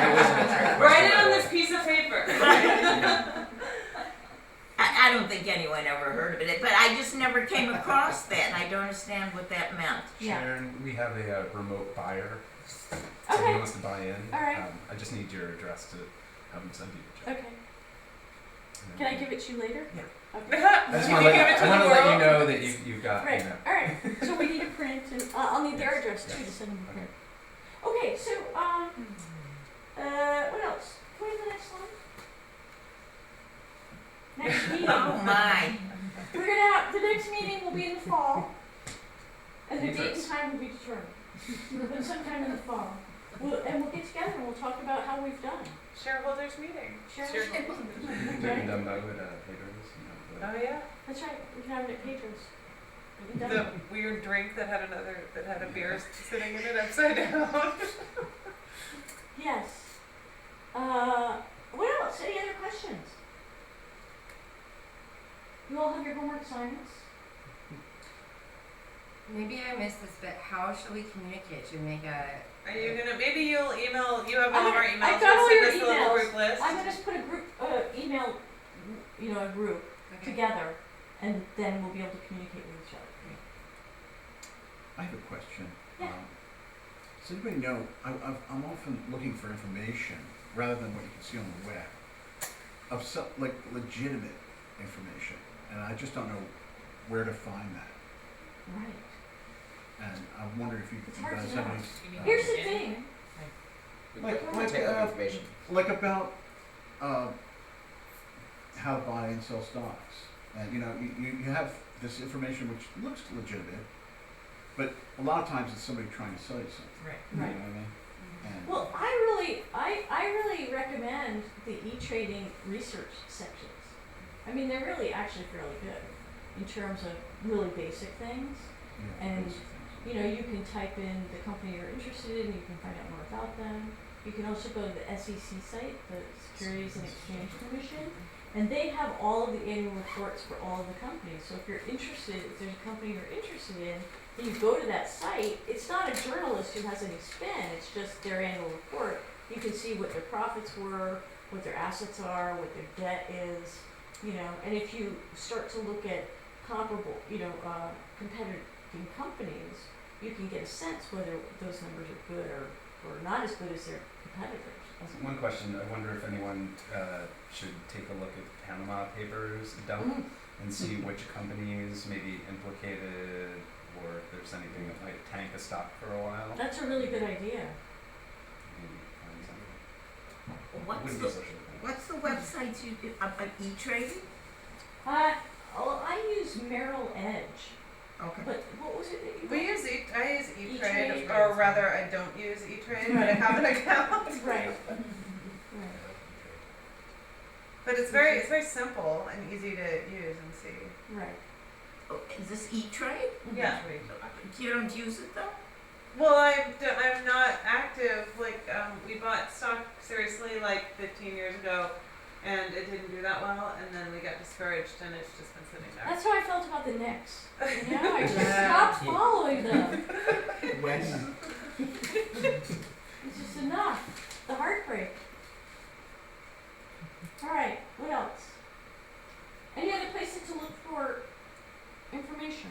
It wasn't a trick question, Write it by on the this way. piece of paper. I don't think anyone ever heard of it, but I just never came across that, and I don't understand what that meant. Yeah. Sharon, we have a remote buyer. Somebody Okay. wants to buy in. All right. I just need your address to have them send you the check. Okay. And Can I then- give it to you later? Yeah. Okay. I just Can want you to give it to the let you world? know that you've got, Right. you know. All right. So we need a print, and I'll need their Yes, address too to yes. send them a Okay. print. Okay. So what else? Can we have the next one? Next meeting. Oh my. We're gonna have the next meeting will be in the fall, and the date and Interesting. time will be determined. But sometime in the fall, we'll get together and we'll talk about how we've done. Shareholders meeting. Shareholders. Did them know at Pedro's, you know, Oh yeah. That's right. We can have it at Pedro's. We can The done. weird drink that had a beer sitting in it upside down. Yes. What else? Any other questions? You all have your homework assignments? Maybe I missed this, but how should we communicate? Should we make a? Are you gonna? Maybe you'll email. You have I'm all of our gonna- emails. I've got all Send your us the little emails. group list. I'm gonna just put a group email, a group Okay. together, and then we'll be able to communicate with each other. I have a question. Yeah. Does anybody know, I'm often looking for information, rather than what you can see on the web, of some, like, legitimate information, and I just don't know where to find that. Right. And I wonder if you It's guys hard to have know. any, Here's the thing. Like, Technical information. like about, how to buy and sell stocks. And, you have this information which looks legitimate, but a lot of times it's somebody trying to sell you something. Right. You know Right. what I mean? And Well, I really recommend the e-trading research sections. I mean, they're really actually fairly good in terms of really basic things. yeah, and, basic things. You can type in the company you're interested in, you can find out more about them. You can also go to the SEC site, the Securities and Exchange Commission, And they have all of the annual reports for all of the companies. So if you're interested, if there's a company you're interested in, and you go to that site, it's not a journalist who has any spin, it's just their annual report. You can see what their profits were, what their assets are, what their debt is, you know, and if you start to look at comparable, competing companies, you can get a sense whether those numbers are good or not as good as their competitors. One question, I wonder if anyone should take a look at the Panama Papers dump and see which companies may be implicated, or if there's anything that might tank a stock for a while. That's a really good idea. Maybe find something. What's Wouldn't the, be such a thing. what's the website you do, E-Trading? I use Merrill Edge, Okay. but what was it that you I use E-Trade, E-Trade. or rather I don't use E-Trade, but I have an account. Right. Right. But it's very simple and easy to use and see. Right. Oh, is this E-Trade? Yeah. You don't use it though? Well, I'm not active. Like, we bought stock seriously like 15 years ago, and it didn't do that well, and then we got discouraged, and it's just been sitting there. That's how I felt about the Knicks. You know, I just stopped following them. When? It's just enough. The heartbreak. All right. What else? Any other places to look for information?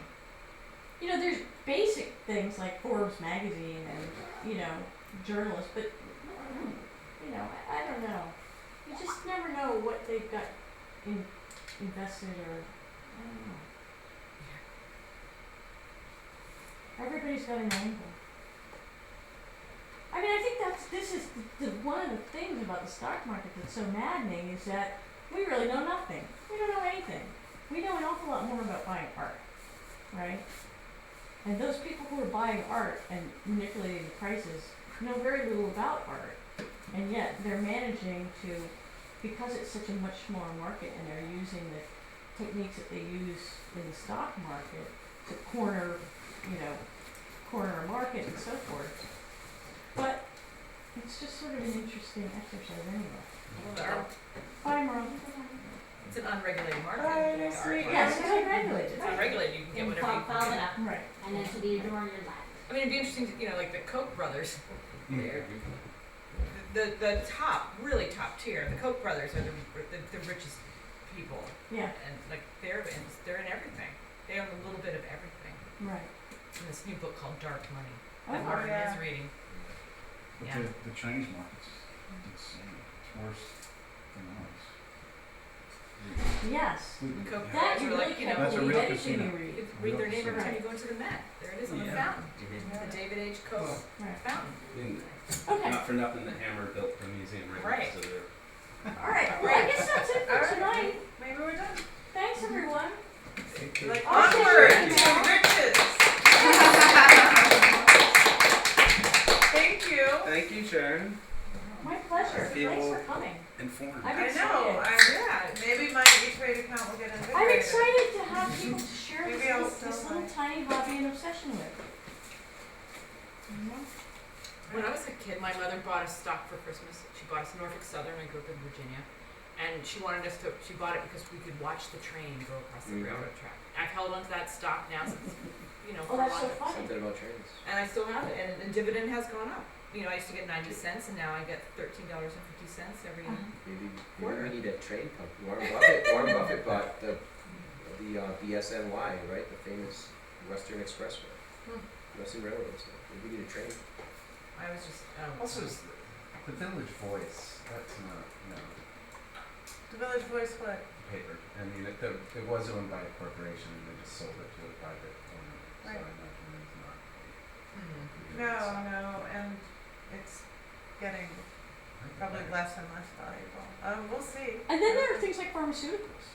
You know, there's basic things like Forbes magazine and, journalists, but, I don't know. You just never know what they've got invested or, I don't know. Everybody's got an angle. I mean, I think this is one of the things about the stock market that's so maddening is that we really know nothing. We don't know anything. We know an awful lot more about buying art, right? And those people who are buying art and manipulating the prices know very little about art, and yet they're managing to, because it's such a much smaller market and they're using the techniques that they use in the stock market to corner a market and so forth. But it's just sort of an interesting exercise anyway. Bye, Merle. It's an unregulated market. Bye, It's sweet. art. Yes, it's unregulated. It's unregulated. You can get whatever you Follow it can. up, Right. and then to be adorned your life. I mean, it'd be interesting to, like the Koch brothers. The top, really top tier. The Koch brothers are the richest people, Yeah. and like they're in everything. They own a little bit of everything. Right. In this new book called Dark Money Oh, that Martin yeah. is reading. But Yeah. the Chinese market's insane. It's worse than ours. Yes. Koch Yeah. That brothers you are really like, can't That's a believe real anything casino. you you read. could read their name every time Right. you go into the Met. There it is on the Yeah. fountain. Mm-hmm. The David H. Koch Right. fountain. Okay. Not for nothing, the Hammer built the museum right Right. next to there. All right. Well, I guess that's it for tonight. Maybe we're done. Thanks, everyone. Like I'll see you onward tomorrow. to riches. Thank you. Thank you, Sharon. My pleasure. I feel- Thanks for coming. Informed. I'm I excited. know. Maybe my E-Trade account will get invigorated. I'm excited to have people to share Maybe I'll this sell little mine. tiny hobby and obsession with. You know? When I was a kid, my mother bought us stock for Christmas. She bought us Norfolk Southern. I grew up in Virginia. And she bought it because we could watch the train go across the Mhm. railroad track. I've held onto that stock now since, Oh, for a that's long so time. funny. Something about trains. And I still have it. And the dividend has gone up. I used to get 90 cents, and now I get $13.50 every Uh-huh. Maybe Quarter. we need a train pump. Warren Buffett bought the BSNY, right? The famous Western Expressway. Western Railroad. So maybe we need a train. I was just, Also, the Village Voice, that's not, The Village Voice what? paper. I mean, it was owned by a corporation and they just sold it to a private owner. So I Right. imagine it's not. No, and it's getting probably less and less valuable. We'll see. And then there are things like pharmaceuticals.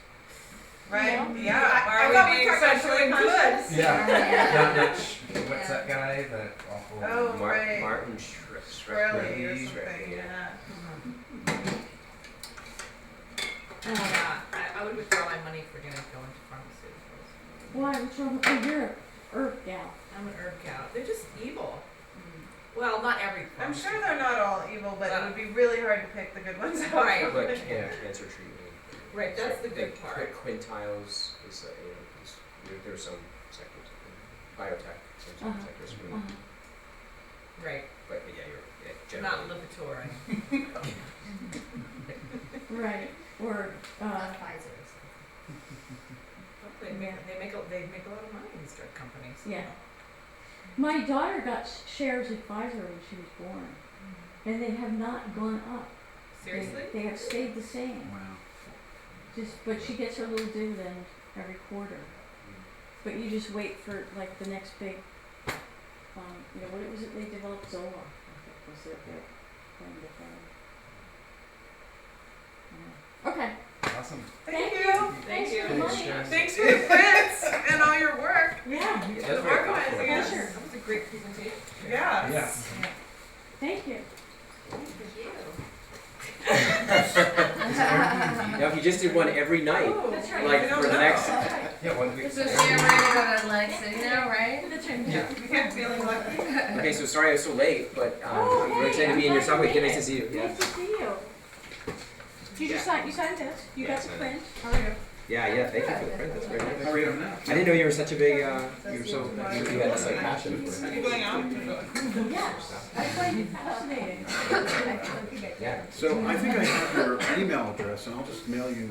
Right? Yeah. Yeah. I Are thought we we being talked about socially doing good. conscious? Yeah. Yeah. Not much. What's that guy? That awful. Oh, right. Martin Shkreli or something. Yeah. I would withdraw my money if we're going to go into pharmaceuticals. Why? What's wrong? Oh, you're an herb gal. I'm an herb cow. They're just evil. Well, not every I'm sure they're not all evil, but it would be really hard to pick the good ones out. Right. Like cancer treatment. Right, that's the good part. Quintiles is, there are some sectors, biotech, some sectors, Right, but yeah, you're not generally. Lipitor. Right, or, Pfizer. They make a lot of money, these drug companies. yeah. My daughter got shares at Pfizer when she was born, and they have not gone up. Seriously? They have stayed the same. Wow. But she gets her little dividend every quarter. But you just wait for like the next big, what was it they developed? Zola, I think was their big claim to fame. Okay. Awesome. Thank you. Thanks you. for the money. Thanks for the prints and all your work. Yeah. Yeah, And that's very organizing thoughtful. us. Pleasure. That was a great presentation. Yes. Thank you. Now, if you just did one every night, Oh, That's right. like we don't for the know. next, Yeah, 1 week. So Sharon, we're gonna go to like sitting now, right? That's right. Yeah, feeling lucky. okay, so sorry I was so late, but Oh, we're hey, excited to I'm be in your glad shop. you It's made nice it. to see you. Yeah. Nice to see you. Did you Yeah. sign? You signed this. You Yeah, got the signed print. How are you? Yeah, thank you for the print. That's very nice. How are you now? I didn't know you were such a big, you had this like passion for Are you going out? Yes. I find it fascinating. Yeah. So I think I have your email address, and I'll just mail you,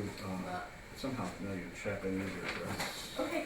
somehow mail you a check and use your address. Okay.